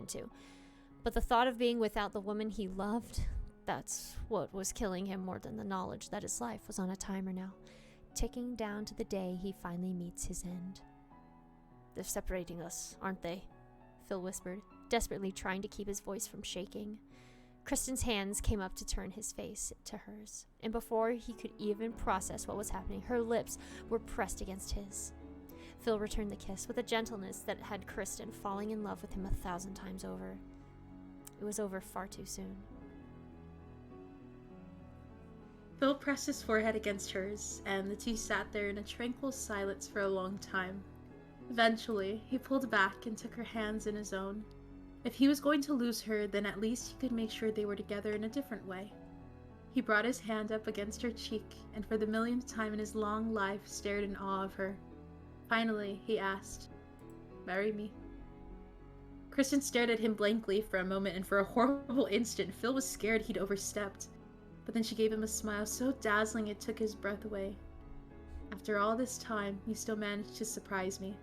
Speaker 1: to. But the thought of being without the woman he loved, that's what was killing him more than the knowledge that his life was on a timer now, ticking down to the day he finally meets his end. They're separating us, aren't they? Phil whispered, desperately trying to keep his voice from shaking. Kristen's hands came up to turn his face to hers, and before he could even process what was happening, her lips were pressed against his. Phil returned the kiss with a gentleness that had Kristen falling in love with him 1,000 times over. It was over far too soon.
Speaker 2: Phil pressed his forehead against hers, and the two sat there in a tranquil silence for a long time. Eventually, he pulled back and took her hands in his own. If he was going to lose her, then at least he could make sure they were together in a different way. He brought his hand up against her cheek, and for the millionth time in his long life stared in awe of her. Finally, he asked, "Marry me?" Kristen stared at him blankly for a moment, and for a horrible instant, Phil was scared he'd overstepped. But then she gave him a smile so dazzling it took his breath away. "After all this time, you still managed to surprise me.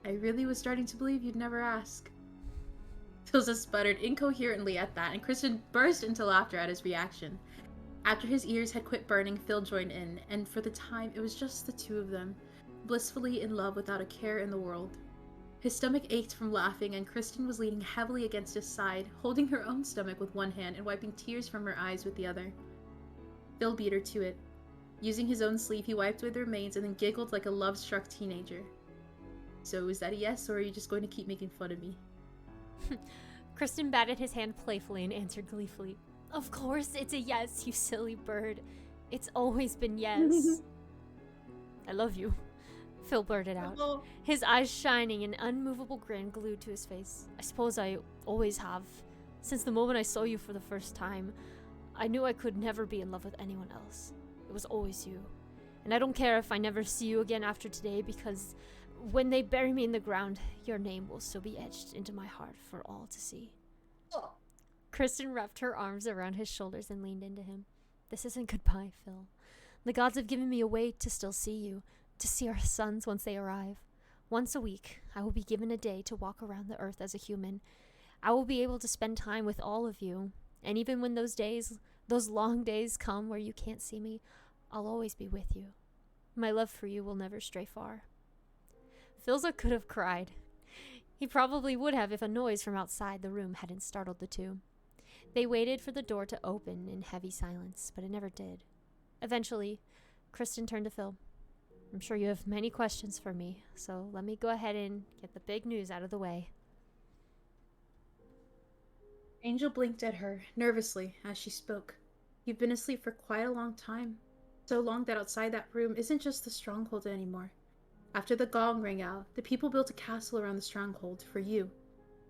Speaker 2: I really was starting to believe you'd never ask." Philza sputtered incoherently at that, and Kristen burst into laughter at his reaction. After his ears had quit burning, Phil joined in, and for the time it was just the two of them, blissfully in love without a care in the world. His stomach ached from laughing, and Kristen was leaning heavily against his side, holding her own stomach with one hand and wiping tears from her eyes with the other. Phil beat her to it. Using his own sleeve, he wiped away the remains and then giggled like a love-struck teenager. "So is that a yes, or are you just going to keep making fun of me?"
Speaker 1: Kristen batted his hand playfully and answered gleefully, "Of course it's a yes, you silly bird. It's always been yes." "I love you," Phil blurted out, his eyes shining, an unmovable grin glued to his face. "I suppose I always have. Since the moment I saw you for the first time, I knew I could never be in love with anyone else. It was always you. And I don't care if I never see you again after today, because when they bury me in the ground, your name will still be etched into my heart for all to see."
Speaker 2: Oh.
Speaker 1: Kristen wrapped her arms around his shoulders and leaned into him. "This isn't goodbye, Phil. The gods have given me a way to still see you, to see our sons once they arrive. Once a week, I will be given a day to walk around the earth as a human. I will be able to spend time with all of you, And even when those long days come where you can't see me, I'll always be with you. My love for you will never stray far. Philza could have cried. He probably would have if a noise from outside the room hadn't startled the two. They waited for the door to open in heavy silence, but it never did. Eventually, Kristen turned to Phil. I'm sure you have many questions for me, so let me go ahead and get the big news out of the way.
Speaker 2: Angel blinked at her, nervously, as she spoke. You've been asleep for quite a long time. So long that outside that room isn't just the stronghold anymore. After the gong rang out, the people built a castle around the stronghold for you,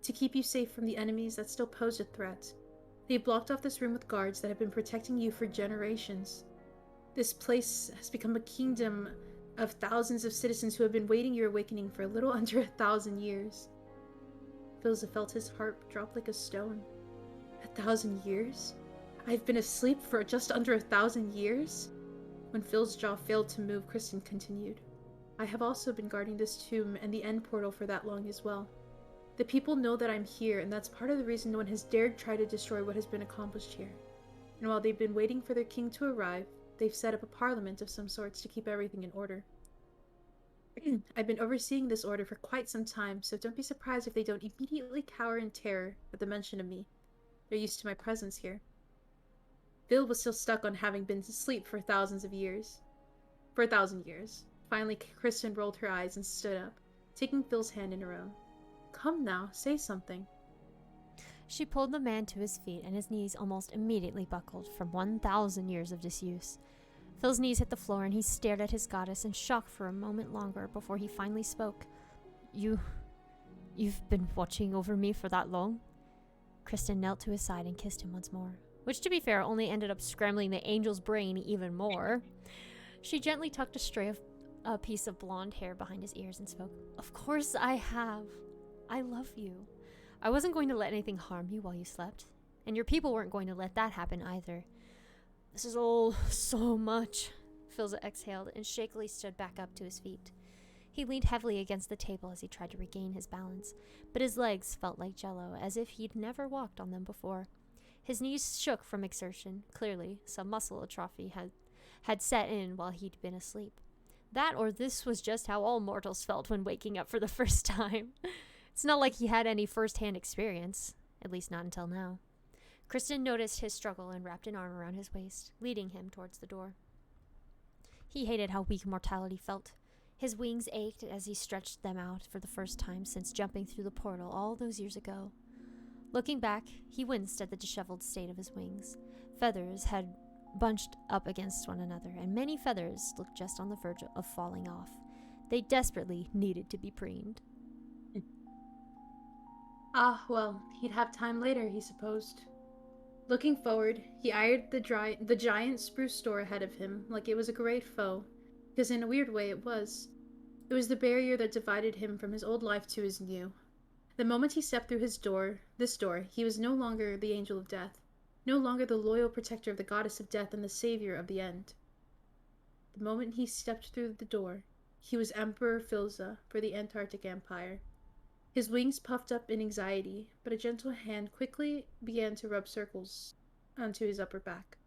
Speaker 2: to keep you safe from the enemies that still pose a threat. They blocked off this room with guards that have been protecting you for generations. This place has become a kingdom of thousands of citizens who have been waiting your awakening for a little under 1,000 years. Philza felt his heart drop like a stone. 1,000 years? I've been asleep for just under 1,000 years? When Phil's jaw failed to move, Kristen continued. I have also been guarding this tomb and the end portal for that long as well. The people know that I'm here, and that's part of the reason no one has dared try to destroy what has been accomplished here. And while they've been waiting for their king to arrive, they've set up a parliament of some sorts to keep everything in order. I've been overseeing this order for quite some time, so don't be surprised if they don't immediately cower in terror at the mention of me. They're used to my presence here. Phil was still stuck on having been asleep for thousands of years. For 1,000 years. Finally, Kristen rolled her eyes and stood up, taking Phil's hand in her own. Come now, say something.
Speaker 1: She pulled the man to his feet, and his knees almost immediately buckled from 1,000 years of disuse. Phil's knees hit the floor, and he stared at his goddess in shock for a moment longer before he finally spoke. You've been watching over me for that long? Kristen knelt to his side and kissed him once more, which, to be fair, only ended up scrambling the angel's brain even more. She gently tucked a piece of blonde hair behind his ears and spoke. Of course I have. I love you. I wasn't going to let anything harm you while you slept, and your people weren't going to let that happen either. This is all so much. Philza exhaled and shakily stood back up to his feet. He leaned heavily against the table as he tried to regain his balance, but his legs felt like jello, as if he'd never walked on them before. His knees shook from exertion. Clearly, some muscle atrophy had set in while he'd been asleep. That or this was just how all mortals felt when waking up for the first time. It's not like he had any first-hand experience, at least not until now. Kristen noticed his struggle and wrapped an arm around his waist, leading him towards the door. He hated how weak mortality felt. His wings ached as he stretched them out for the first time since jumping through the portal all those years ago. Looking back, he winced at the disheveled state of his wings. Feathers had bunched up against one another, and many feathers looked just on the verge of falling off. They desperately needed to be preened.
Speaker 2: Ah, well, he'd have time later, he supposed. Looking forward, he eyed the giant spruce store ahead of him like it was a great foe, because in a weird way it was. It was the barrier that divided him from his old life to his new. The moment he stepped through this door, he was no longer the angel of death, no longer the loyal protector of the goddess of death and the savior of the end. The moment he stepped through the door, he was Emperor Philza for the Antarctic Empire. His wings puffed up in anxiety, but a gentle hand quickly began to rub circles onto his upper back.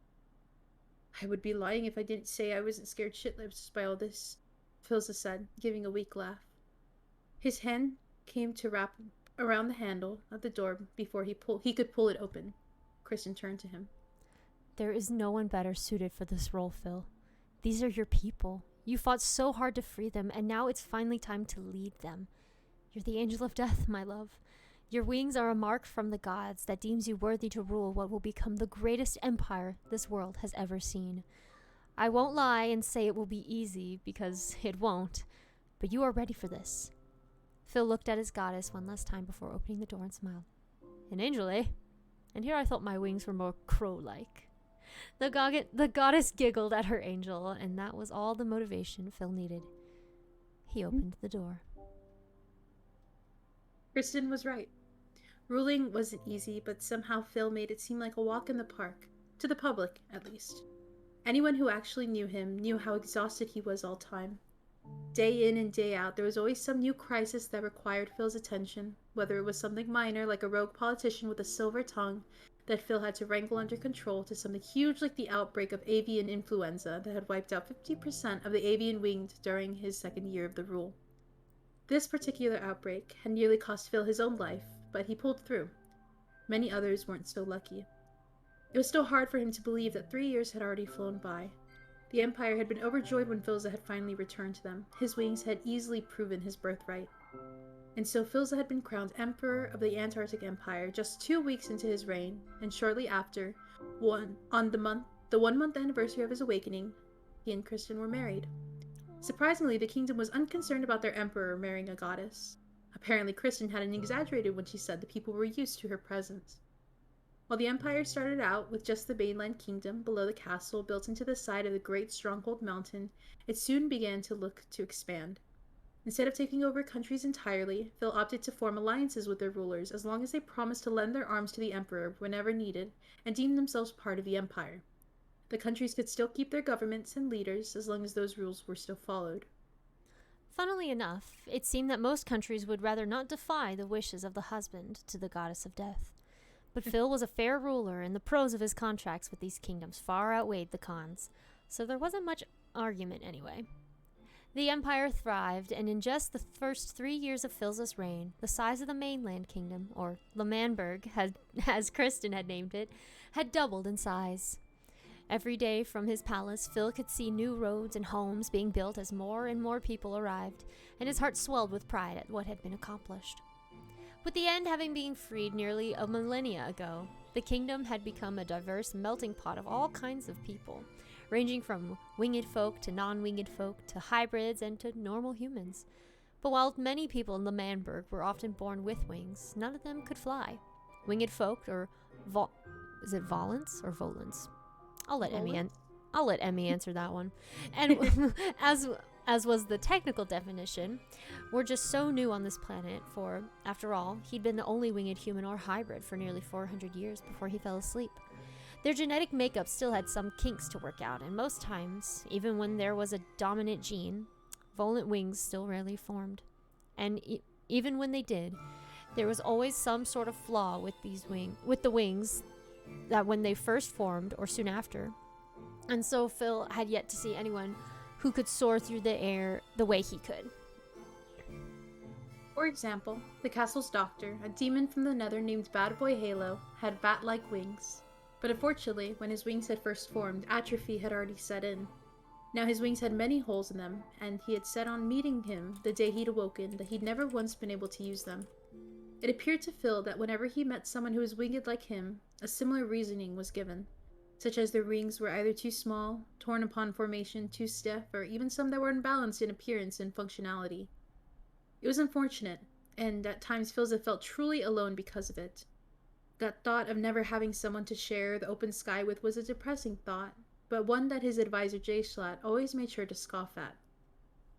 Speaker 2: I would be lying if I didn't say I wasn't scared shitless by all this, Philza said, giving a weak laugh. His hand came to wrap around the handle of the door before he could pull it open. Kristen turned to him.
Speaker 1: There is no one better suited for this role, Phil. These are your people. You fought so hard to free them, and now it's finally time to lead them. You're the angel of death, my love. Your wings are a mark from the gods that deems you worthy to rule what will become the greatest empire this world has ever seen. I won't lie and say it will be easy, because it won't, but you are ready for this. Phil looked at his goddess one last time before opening the door and smiled. An angel, eh? And here I thought my wings were more crow-like. The goddess giggled at her angel, and that was all the motivation Phil needed. He opened the door.
Speaker 2: Kristen was right. Ruling wasn't easy, but somehow Phil made it seem like a walk in the park. To the public, at least. Anyone who actually knew him knew how exhausted he was all time. Day in and day out, there was always some new crisis that required Phil's attention, whether it was something minor like a rogue politician with a silver tongue that Phil had to wrangle under control to something huge like the outbreak of avian influenza that had wiped out 50% of the avian winged during his second year of the rule. This particular outbreak had nearly cost Phil his own life, but he pulled through. Many others weren't so lucky. It was still hard for him to believe that 3 years had already flown by. The Empire had been overjoyed when Philza had finally returned to them. His wings had easily proven his birthright. And so Philza had been crowned Emperor of the Antarctic Empire just 2 weeks into his reign, and shortly after, on the 1 month anniversary of his awakening, he and Kristen were married. Surprisingly, the kingdom was unconcerned about their emperor marrying a goddess. Apparently, Kristen hadn't exaggerated when she said the people were used to her presence. While the empire started out with just the mainland kingdom below the castle built into the side of the great Stronghold Mountain, it soon began to look to expand. Instead of taking over countries entirely, Phil opted to form alliances with their rulers as long as they promised to lend their arms to the emperor whenever needed and deemed themselves part of the empire. The countries could still keep their governments and leaders as long as those rules were still followed.
Speaker 1: Funnily enough, it seemed that most countries would rather not defy the wishes of the husband to the goddess of death. But Phil was a fair ruler, and the pros of his contracts with these kingdoms far outweighed the cons, so there wasn't much argument anyway. The empire thrived, and in just the first 3 years of Philza's reign, the size of the mainland kingdom, or L'Manberg, as Kristen had named it, had doubled in size. Every day from his palace, Phil could see new roads and homes being built as more and more people arrived, and his heart swelled with pride at what had been accomplished. With the end having been freed nearly a millennia ago, the kingdom had become a diverse melting pot of all kinds of people, ranging from winged folk to non-winged folk to hybrids and to normal humans. But while many people in L'Manberg were often born with wings, none of them could fly. Winged folk, or is it volants or volants? I'll let Emmy answer that one. And as was the technical definition, were just so new on this planet, for, after all, he'd been the only winged human or hybrid for nearly 400 years before he fell asleep. Their genetic makeup still had some kinks to work out, and most times, even when there was a dominant gene, volant wings still rarely formed. And even when they did, there was always some sort of flaw with the wings that when they first formed or soon after. And so Phil had yet to see anyone who could soar through the air the way he could.
Speaker 2: For example, the castle's doctor, a demon from the nether named Bad Boy Halo, had bat-like wings. But unfortunately, when his wings had first formed, atrophy had already set in. Now his wings had many holes in them, and he had set on meeting him the day he'd awoken that he'd never once been able to use them. It appeared to Phil that whenever he met someone who was winged like him, a similar reasoning was given, such as their wings were either too small, torn upon formation, too stiff, or even some that were unbalanced in appearance and functionality. It was unfortunate, and at times Philza felt truly alone because of it. That thought of never having someone to share the open sky with was a depressing thought, but one that his advisor Jay Schlatt always made sure to scoff at.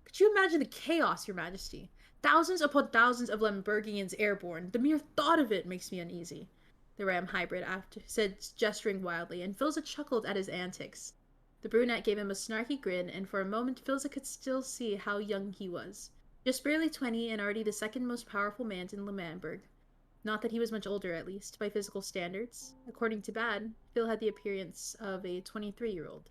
Speaker 2: Could you imagine the chaos, Your Majesty? Thousands upon thousands of Lambergians airborne. The mere thought of it makes me uneasy, the ram hybrid said, gesturing wildly, and Philza chuckled at his antics. The brunette gave him a snarky grin, and for a moment Philza could still see how young he was. Just barely 20 and already the second most powerful man in L'Manberg. Not that he was much older, at least, by physical standards. According to Bad, Phil had the appearance of a 23-year-old.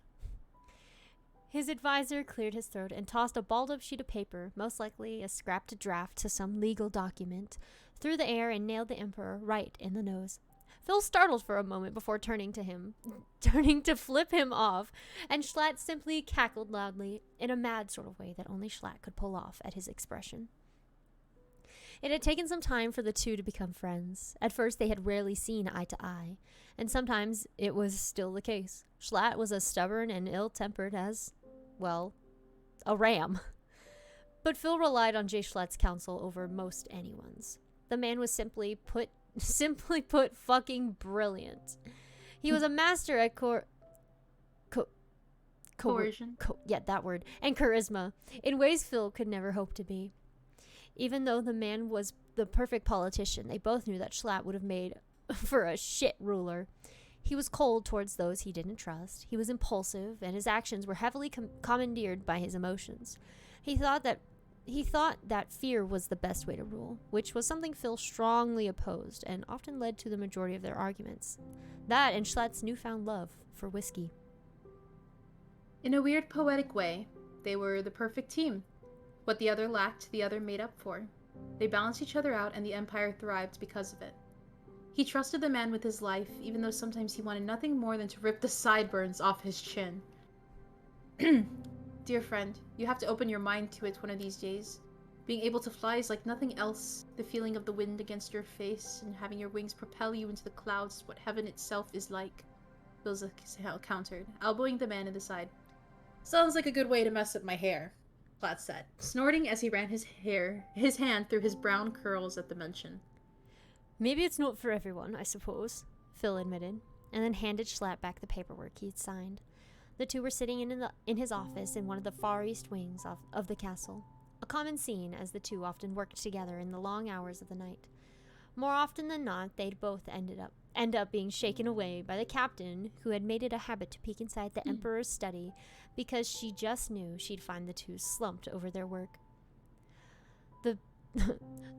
Speaker 1: His advisor cleared his throat and tossed a balled-up sheet of paper, most likely a scrapped draft to some legal document, through the air and nailed the Emperor right in the nose. Phil startled for a moment before turning to flip him off, and Schlatt simply cackled loudly, in a mad sort of way that only Schlatt could pull off at his expression. It had taken some time for the two to become friends. At first, they had rarely seen eye to eye, and sometimes it was still the case. Schlatt was as stubborn and ill-tempered as, well, a ram. But Phil relied on Jay Schlatt's counsel over most anyone's. The man was simply put fucking brilliant. He was a master at
Speaker 2: coercion.
Speaker 1: That word. And charisma, in ways Phil could never hope to be. Even though the man was the perfect politician, they both knew that Schlatt would have made for a shit ruler. He was cold towards those he didn't trust. He was impulsive, and his actions were heavily commandeered by his emotions. He thought that He thought that fear was the best way to rule, which was something Phil strongly opposed and often led to the majority of their arguments. That and Schlatt's newfound love for whiskey.
Speaker 2: In a weird poetic way, they were the perfect team. What the other lacked, the other made up for. They balanced each other out, and the Empire thrived because of it. He trusted the man with his life, even though sometimes he wanted nothing more than to rip the sideburns off his chin. Dear friend, you have to open your mind to it one of these days. Being able to fly is like nothing else. The feeling of the wind against your face and having your wings propel you into the clouds is what heaven itself is like. Bilza countered, elbowing the man in the side. Sounds like a good way to mess up my hair, Platt said, snorting as he ran his hand through his brown curls at the mention.
Speaker 1: Maybe it's not for everyone, I suppose, Phil admitted, and then handed Schlatt back the paperwork he'd signed. The two were sitting in his office in one of the far east wings of the castle, a common scene as the two often worked together in the long hours of the night. More often than not, they'd both end up being shaken away by the captain, who had made it a habit to peek inside the Emperor's study because she just knew she'd find the two slumped over their work.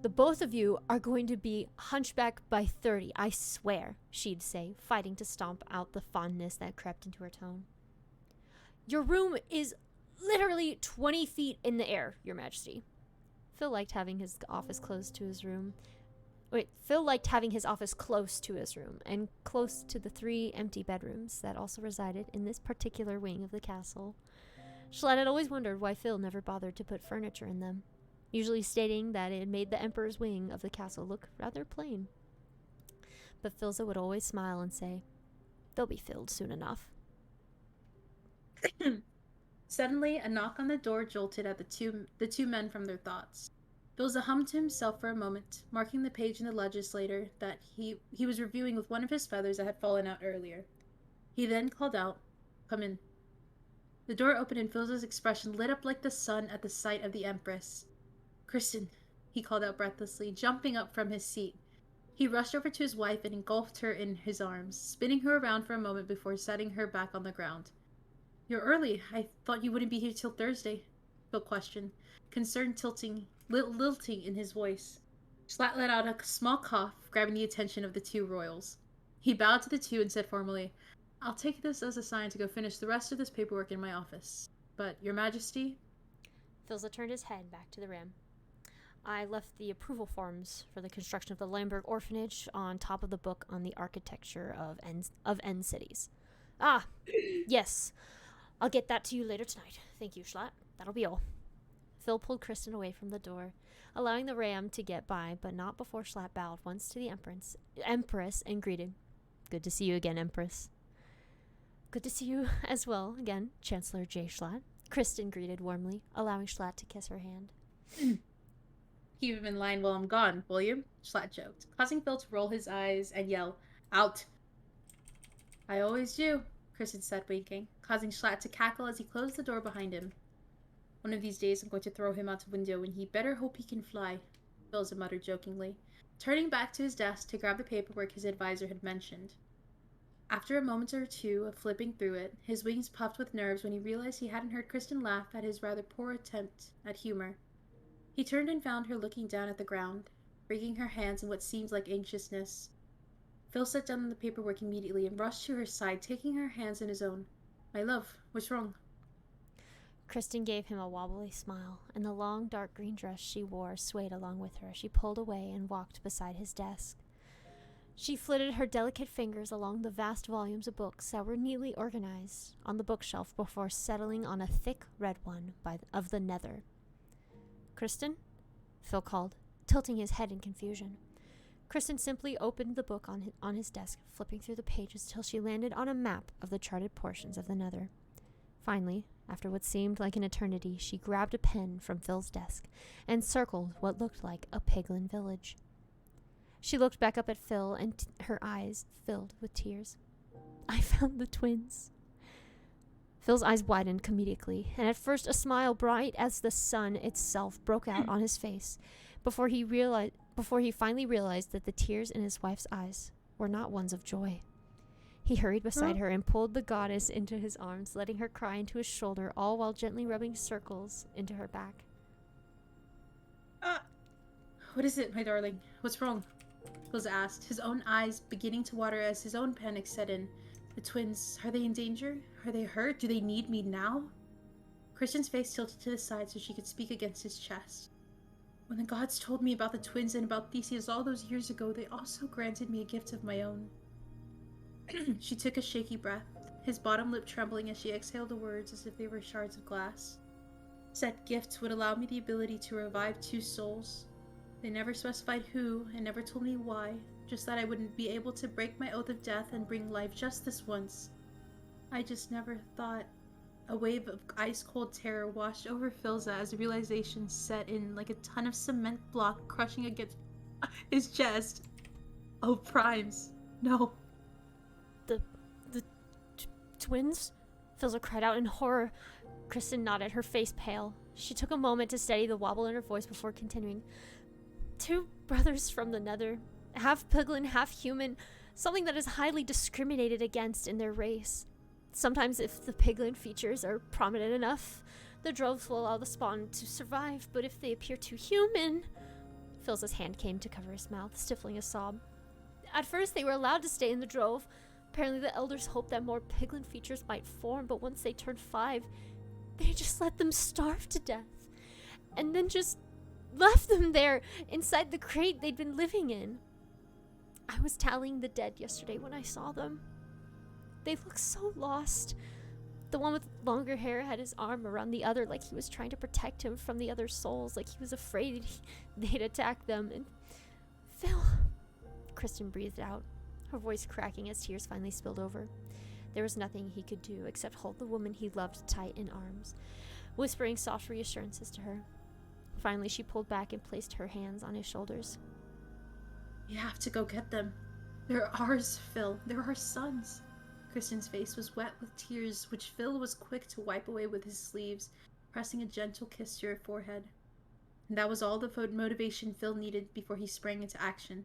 Speaker 1: The both of you are going to be hunchback by 30, I swear, she'd say, fighting to stomp out the fondness that crept into her tone. Your room is literally 20 feet in the air, Your Majesty. Phil liked having his office close to his room. Phil liked having his office close to his room and close to the 3 empty bedrooms that also resided in this particular wing of the castle. Schlatt had always wondered why Phil never bothered to put furniture in them, usually stating that it made the Emperor's wing of the castle look rather plain. But Philza would always smile and say, they'll be filled soon enough.
Speaker 2: Suddenly, a knock on the door jolted at the two men from their thoughts. Bilza hummed to himself for a moment, marking the page in the legislator that he was reviewing with one of his feathers that had fallen out earlier. He then called out, "Come in." The door opened and Bilza's expression lit up like the sun at the sight of the Empress. "Kristen," he called out breathlessly, jumping up from his seat. He rushed over to his wife and engulfed her in his arms, spinning her around for a moment before setting her back on the ground. "You're early. I thought you wouldn't be here till Thursday," Phil questioned, concern lilting in his voice. Schlatt let out a small cough, grabbing the attention of the two royals. He bowed to the two and said formally, "I'll take this as a sign to go finish the rest of this paperwork in my office. But, Your Majesty..."
Speaker 1: Philza turned his head back to the rim. I left the approval forms for the construction of the Lamberg orphanage on top of the book on the architecture of End cities. Ah, yes. I'll get that to you later tonight. Thank you, Schlatt. That'll be all. Phil pulled Kristen away from the door, allowing the ram to get by, but not before Schlatt bowed once to the Empress and greeted. Good to see you again, Empress. Good to see you as well again, Chancellor J. Schlatt. Kristen greeted warmly, allowing Schlatt to kiss her hand.
Speaker 2: "Keep him in line while I'm gone, will you?" Schlatt joked, causing Phil to roll his eyes and yell, "Out!" "I always do," Kristen said, winking, causing Schlatt to cackle as he closed the door behind him. "One of these days I'm going to throw him out the window and he better hope he can fly," Bilza muttered jokingly, turning back to his desk to grab the paperwork his advisor had mentioned. After a moment or two of flipping through it, his wings puffed with nerves when he realized he hadn't heard Kristen laugh at his rather poor attempt at humor. He turned and found her looking down at the ground, wringing her hands in what seemed like anxiousness. Phil sat down on the paperwork immediately and rushed to her side, taking her hands in his own. "My love, what's wrong?"
Speaker 1: Kristen gave him a wobbly smile, and the long, dark green dress she wore swayed along with her as she pulled away and walked beside his desk. She flitted her delicate fingers along the vast volumes of books that were neatly organized on the bookshelf before settling on a thick red one of the Nether. "Kristen?" Phil called, tilting his head in confusion. Kristen simply opened the book on his desk, flipping through the pages till she landed on a map of the charted portions of the Nether. Finally, after what seemed like an eternity, she grabbed a pen from Phil's desk and circled what looked like a piglin village. She looked back up at Phil, and her eyes filled with tears. "I found the twins." Phil's eyes widened comedically, and at first a smile bright as the sun itself broke out on his face before he finally realized that the tears in his wife's eyes were not ones of joy. He hurried beside her and pulled the goddess into his arms, letting her cry into his shoulder, all while gently rubbing circles into her back.
Speaker 2: What is it, my darling? What's wrong? Philza asked, his own eyes beginning to water as his own panic set in. The twins, are they in danger? Are they hurt? Do they need me now? Kristen's face tilted to the side so she could speak against his chest. When the gods told me about the twins and about Theseus all those years ago, they also granted me a gift of my own. She took a shaky breath, his bottom lip trembling as she exhaled the words as if they were shards of glass. Said gift would allow me the ability to revive 2 souls. They never specified who and never told me why, just that I wouldn't be able to break my oath of death and bring life just this once. I just never thought. A wave of ice-cold terror washed over Philza as the realization set in like a ton of cement block crushing against his chest. Oh, Primes. No.
Speaker 1: The twins? Philza cried out in horror. Kristen nodded, her face pale. She took a moment to steady the wobble in her voice before continuing. 2 brothers from the nether. Half piglin, half human. Something that is highly discriminated against in their race. Sometimes if the piglin features are prominent enough, the droves will allow the spawn to survive, but if they appear too human... Philza's hand came to cover his mouth, stifling a sob. At first they were allowed to stay in the drove. Apparently the elders hoped that more piglin features might form, but once they turned 5, they just let them starve to death. And then just left them there, inside the crate they'd been living in. I was tallying the dead yesterday when I saw them. They looked so lost. The one with longer hair had his arm around the other like he was trying to protect him from the other souls, like he was afraid they'd attack them. And Phil... Kristen breathed out, her voice cracking as tears finally spilled over. There was nothing he could do except hold the woman he loved tight in arms, whispering soft reassurances to her. Finally, she pulled back and placed her hands on his shoulders.
Speaker 2: You have to go get them. They're ours, Phil. They're our sons. Kristen's face was wet with tears, which Phil was quick to wipe away with his sleeves, pressing a gentle kiss to her forehead. And that was all the motivation Phil needed before he sprang into action.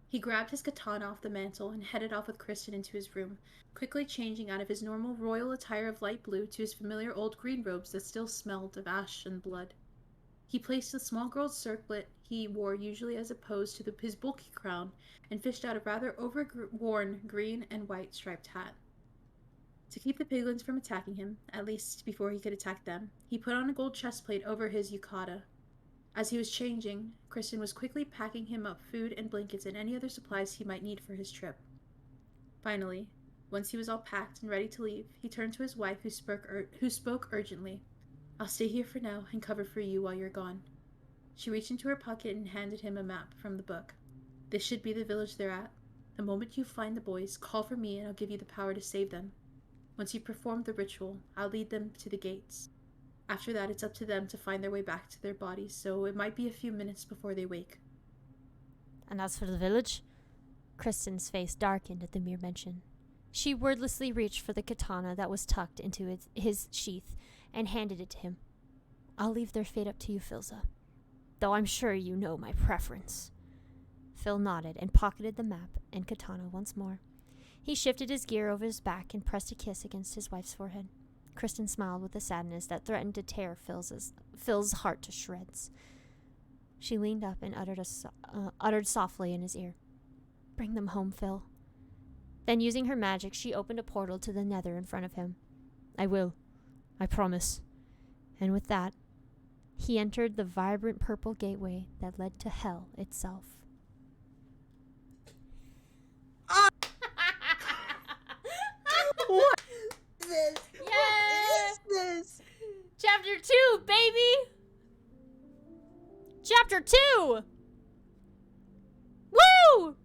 Speaker 2: He grabbed his katana off the mantle and headed off with Kristen into his room, quickly changing out of his normal royal attire of light blue to his familiar old green robes that still smelled of ash and blood. He placed the small gold circlet he wore usually as opposed to his bulky crown, and fished out a rather overworn green and white striped hat. To keep the piglins from attacking him, at least before he could attack them, he put on a gold chestplate over his yukata. As he was changing, Kristen was quickly packing him up food and blankets and any other supplies he might need for his trip. Finally, once he was all packed and ready to leave, he turned to his wife who spoke urgently. I'll stay here for now and cover for you while you're gone. She reached into her pocket and handed him a map from the book. This should be the village they're at. The moment you find the boys, call for me and I'll give you the power to save them. Once you perform the ritual, I'll lead them to the gates. After that, it's up to them to find their way back to their bodies, so it might be a few minutes before they wake.
Speaker 1: And as for the village? Kristen's face darkened at the mere mention. She wordlessly reached for the katana that was tucked into his sheath and handed it to him. I'll leave their fate up to you, Philza. Though I'm sure you know my preference. Phil nodded and pocketed the map and katana once more. He shifted his gear over his back and pressed a kiss against his wife's forehead. Kristen smiled with a sadness that threatened to tear Phil's heart to shreds. She leaned up and uttered softly in his ear, "Bring them home, Phil." Then, using her magic, she opened a portal to the nether in front of him. "I will. I promise." And with that, he entered the vibrant purple gateway that led to hell itself.
Speaker 2: What is this?
Speaker 1: Yeah!
Speaker 2: What is this?
Speaker 1: Chapter 2, baby! Chapter 2! Woo!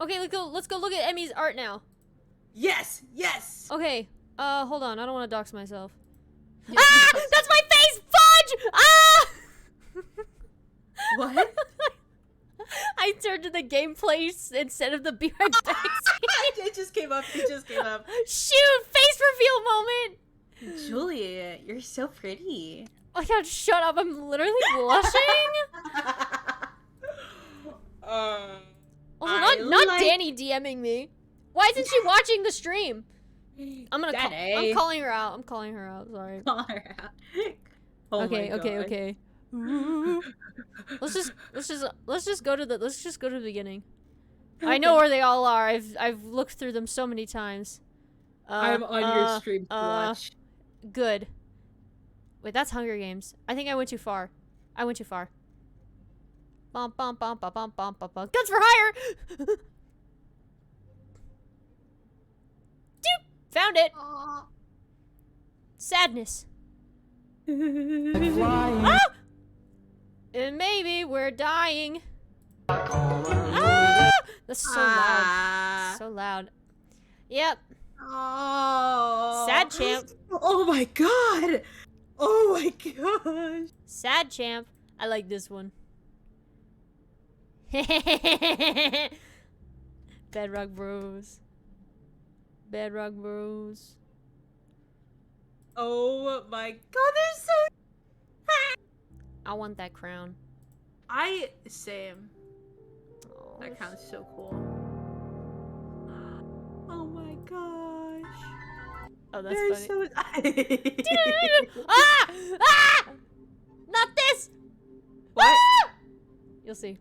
Speaker 1: Okay, let's go look at Emmy's art now.
Speaker 2: Yes! Yes!
Speaker 1: Okay, hold on, I don't want to dox myself.
Speaker 2: Yeah,
Speaker 1: Ah! That's my face! Fudge! Ah!
Speaker 2: What?
Speaker 1: I turned to the gameplay instead of the be right back scene.
Speaker 2: It just came up. It just came up.
Speaker 1: Shoot! Face reveal moment!
Speaker 2: Juliet, you're so pretty.
Speaker 1: Oh my god, shut up. I'm literally blushing. Also, not Danny DMing me. Why isn't she watching the stream? I'm calling her out. I'm calling her out. Sorry.
Speaker 2: Call her out. Oh
Speaker 1: okay,
Speaker 2: my God.
Speaker 1: okay. Let's just go to the beginning. I know where they all are. I've looked through them so many times.
Speaker 2: I'm on your stream to watch.
Speaker 1: Good. Wait, that's Hunger Games. I think I went too far. I went too far. Bum bum bum bum bum bum bum bum. Guns for hire. Doop. Found it. Sadness. Ah! And maybe we're dying. Ah! That's so loud. So loud. Yep.
Speaker 2: Oh.
Speaker 1: Sad champ.
Speaker 2: Oh my god. Oh my gosh.
Speaker 1: Sad champ. I like this one. Bedrock Bros. Bedrock Bros.
Speaker 2: Oh my god, they're so.
Speaker 1: I want that crown.
Speaker 2: Same.
Speaker 1: Oh,
Speaker 2: That crown is so cool. Oh my gosh.
Speaker 1: oh, that's
Speaker 2: They're
Speaker 1: funny.
Speaker 2: so.
Speaker 1: Ah! Ah! Not this!
Speaker 2: What?
Speaker 1: Ah! You'll see.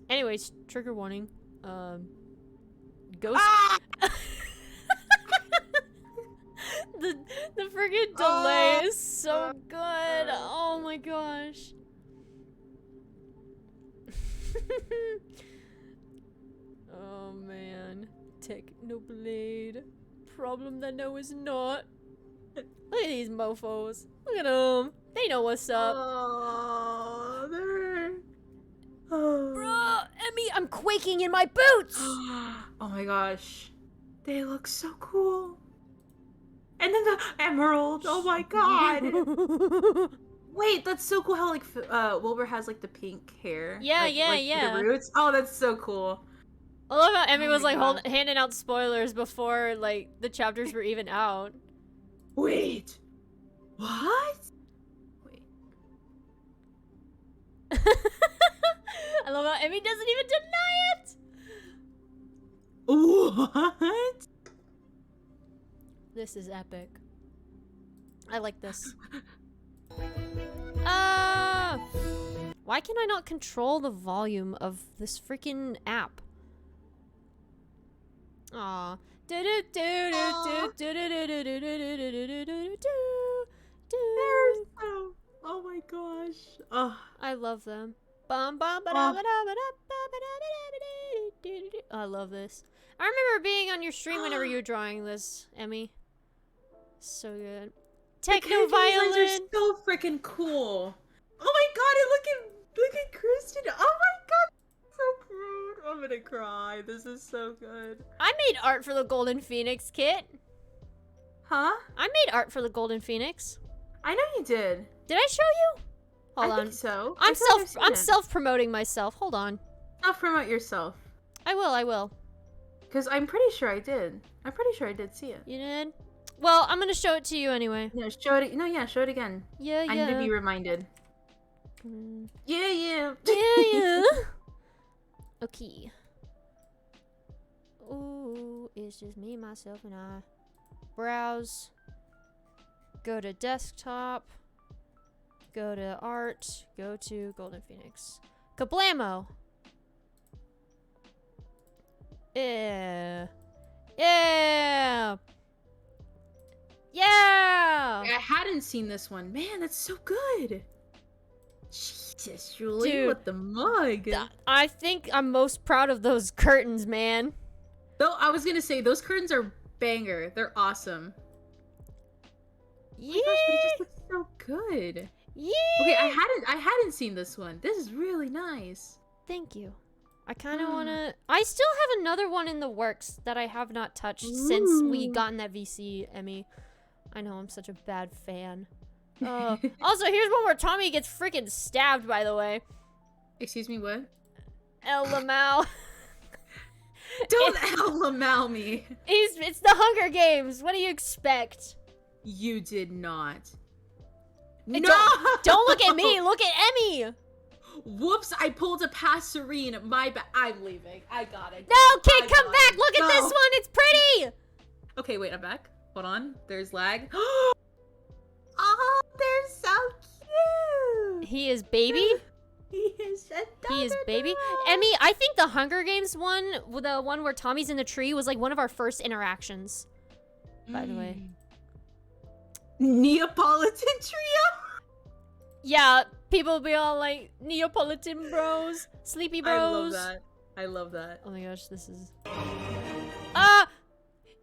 Speaker 1: Anyways, trigger warning. Ghost.
Speaker 2: Ah!
Speaker 1: the friggin' delay is so good. Oh my gosh. Oh man. Technoblade. Problem that no is not. Look at these mofos. Look at them. They know what's up.
Speaker 2: Oh, they're. Oh.
Speaker 1: Bruh, Emmy, I'm quaking in my boots!
Speaker 2: Oh my gosh. They look so cool. And then the emerald. Oh my god. Wait, that's so cool how like Wilbur has like the pink hair.
Speaker 1: Yeah,
Speaker 2: like,
Speaker 1: yeah,
Speaker 2: like,
Speaker 1: yeah.
Speaker 2: The roots. Oh, that's so cool.
Speaker 1: I love how Emmy
Speaker 2: Oh
Speaker 1: was
Speaker 2: my
Speaker 1: like
Speaker 2: God.
Speaker 1: handing out spoilers before like the chapters were even out.
Speaker 2: Wait. What? Wait.
Speaker 1: I love how Emmy doesn't even deny it!
Speaker 2: What?
Speaker 1: This is epic. I like this. Why can I not control the volume of this freaking app? Aw.
Speaker 2: Oh my gosh. Oh.
Speaker 1: I love them. I love this. I remember being on your stream whenever you were drawing this, Emmy. So good. Techno violin.
Speaker 2: Are so freaking cool. Oh my god! Look at Kristen. Oh my god, so cute. I'm gonna cry. This is so good.
Speaker 1: I made art for the Golden Phoenix, Kit.
Speaker 2: Huh?
Speaker 1: I made art for the Golden Phoenix.
Speaker 2: I know you did.
Speaker 1: Did I show you? Hold
Speaker 2: I
Speaker 1: on.
Speaker 2: think so.
Speaker 1: I'm self-promoting myself. Hold on.
Speaker 2: Self promote yourself.
Speaker 1: I will.
Speaker 2: Cause I'm pretty sure I did. I'm pretty sure I did see it.
Speaker 1: You did? Well, I'm gonna show it to you anyway.
Speaker 2: No, show it. No, yeah, show it again.
Speaker 1: Yeah.
Speaker 2: I need to be reminded. Yeah.
Speaker 1: Yeah. Okay. Ooh, it's just me, myself, and I. Browse. Go to desktop. Go to art. Go to Golden Phoenix. Kablamo! Yeah. Yeah! Yeah!
Speaker 2: I hadn't seen this one. Man, that's so good. Jesus, Julie,
Speaker 1: Dude,
Speaker 2: with the mug.
Speaker 1: I think I'm most proud of those curtains, man.
Speaker 2: Though I was gonna say those curtains are banger. They're awesome.
Speaker 1: Yeah.
Speaker 2: Oh my gosh, but it just looks so good.
Speaker 1: Yeah.
Speaker 2: Okay, I hadn't seen this one. This is really nice.
Speaker 1: Thank you. I kind of want to... I still have another one in the works that I have not touched since we got in that VC, Emmy. I know, I'm such a bad fan. Also, here's one where Tommy gets freaking stabbed, by the way.
Speaker 2: Excuse me, what?
Speaker 1: El Lamau.
Speaker 2: Don't LMAO me.
Speaker 1: It's the Hunger Games. What do you expect?
Speaker 2: You did not.
Speaker 1: Hey,
Speaker 2: No!
Speaker 1: Don't look at me. Look at Emmy.
Speaker 2: Whoops, I pulled a past Serene. My bad. I'm leaving. I got it.
Speaker 1: No, kid, come back. Look at this one. It's pretty.
Speaker 2: Okay, wait, I'm back. Hold on. There's lag. Oh,
Speaker 1: He is baby?
Speaker 2: He is
Speaker 1: baby. Emmy, I think the Hunger Games one, the one where Tommy's in the tree, was like one of our first interactions. By the way.
Speaker 2: Neapolitan trio?
Speaker 1: Yeah, people be all like, Neapolitan bros, sleepy bros.
Speaker 2: I love that.
Speaker 1: Oh my gosh, this is... Ah!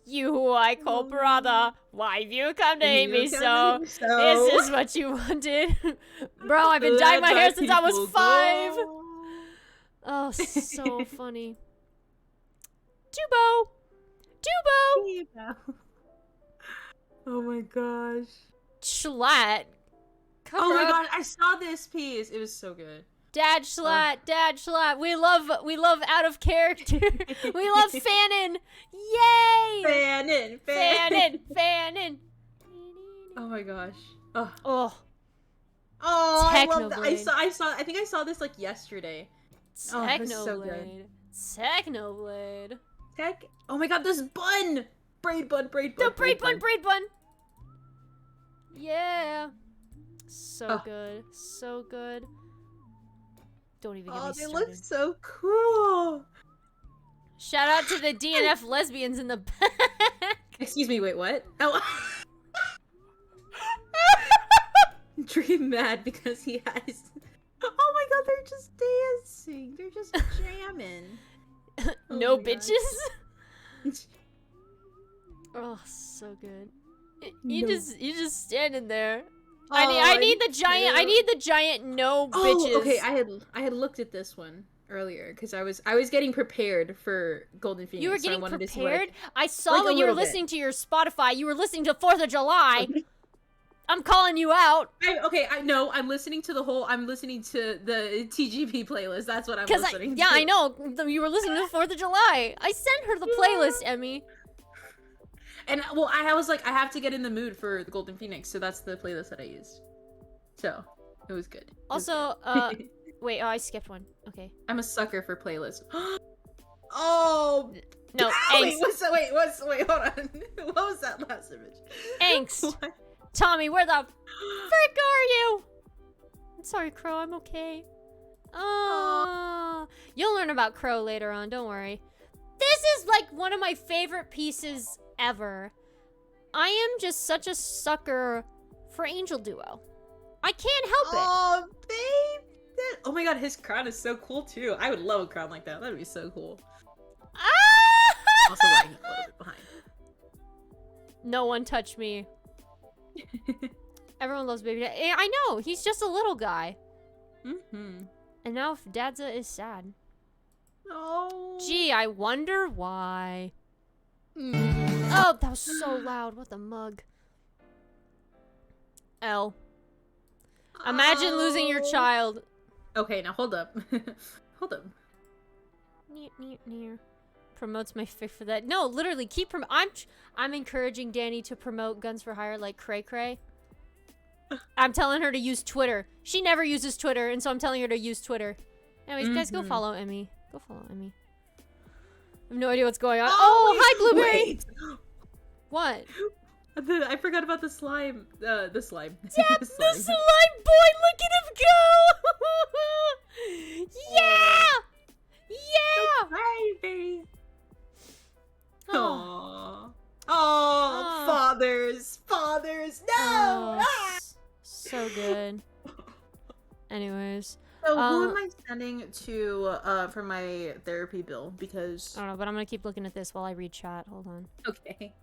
Speaker 1: You who I call brother, why have you come to hate me so? Is this what you wanted? Bro, I've been dyeing my hair since I was 5! Oh, so funny. Tubo! Tubo!
Speaker 2: Oh my gosh.
Speaker 1: Schlatt.
Speaker 2: Oh my god, I saw this piece. It was so good.
Speaker 1: Dad Schlatt, Dad Schlatt. We love out of character. We love Fannin. Yay! Fannin.
Speaker 2: Oh my gosh. Oh.
Speaker 1: Oh,
Speaker 2: I love that. I think I saw this like yesterday.
Speaker 1: Technoblade. Technoblade.
Speaker 2: Oh my god, this bun! Braid bun.
Speaker 1: The braid bun. Yeah. So good. So good. Don't even get me started.
Speaker 2: They look so cool.
Speaker 1: Shout out to the DNF lesbians in the back.
Speaker 2: Excuse me, wait, what? Oh. Dream mad because he has... Oh my god, they're just dancing. They're just jamming.
Speaker 1: No bitches. Oh, so good. You just standing there. I need the giant no bitches.
Speaker 2: Okay, I had looked at this one earlier because I was getting prepared for Golden Phoenix.
Speaker 1: You were getting
Speaker 2: prepared?
Speaker 1: To see what I saw when you were listening to your Spotify. You were listening to 4th of July. I'm calling you out.
Speaker 2: I'm listening to I'm listening to the TGP playlist. That's what I'm listening to.
Speaker 1: I know. You were listening to 4th of July. I sent her the playlist, Emmy.
Speaker 2: And well, I was like, I have to get in the mood for the Golden Phoenix, so that's the playlist that I used. So it was good.
Speaker 1: Also, wait, I skipped one. Okay.
Speaker 2: I'm a sucker for playlists. Oh
Speaker 1: no,
Speaker 2: wait, wait, hold on. What was that last image?
Speaker 1: Angst. What? Tommy, where the frick are you? I'm sorry, Crow. I'm okay. Oh, you'll learn about Crow later on. Don't worry. This is like one of my favorite pieces ever. I am just such a sucker for Angel Duo. I can't help it.
Speaker 2: Oh, babe. Oh my god, his crown is so cool too. I would love a crown like that. That'd be so cool. Also lagging a little bit behind.
Speaker 1: No one touched me. Everyone loves Baby Dad. I know, he's just a little guy.
Speaker 2: Mm-hmm.
Speaker 1: And now Dadza is sad.
Speaker 2: Oh.
Speaker 1: Gee, I wonder why. Oh, that was so loud. What the mug? L. Imagine losing your child.
Speaker 2: Okay, now hold up. Hold up.
Speaker 1: Promotes my fic for that. No, literally, keep I'm encouraging Danny to promote Guns for Hire like Cray Cray. I'm telling her to use Twitter. She never uses Twitter, and so I'm telling her to use Twitter. Anyways, guys, go follow Emmy. Go follow Emmy. I have no idea what's going on. Oh, hi, Blueberry!
Speaker 2: Wait.
Speaker 1: What?
Speaker 2: I forgot about the slime. The slime.
Speaker 1: Yep, the slime boy! Look at him go! Yeah! Yeah!
Speaker 2: Baby. Aww. Oh, fathers. No!
Speaker 1: So good. Anyways.
Speaker 2: So who am I sending to for my therapy bill? Because
Speaker 1: I don't know, but I'm gonna keep looking at this while I read chat. Hold on.
Speaker 2: Okay.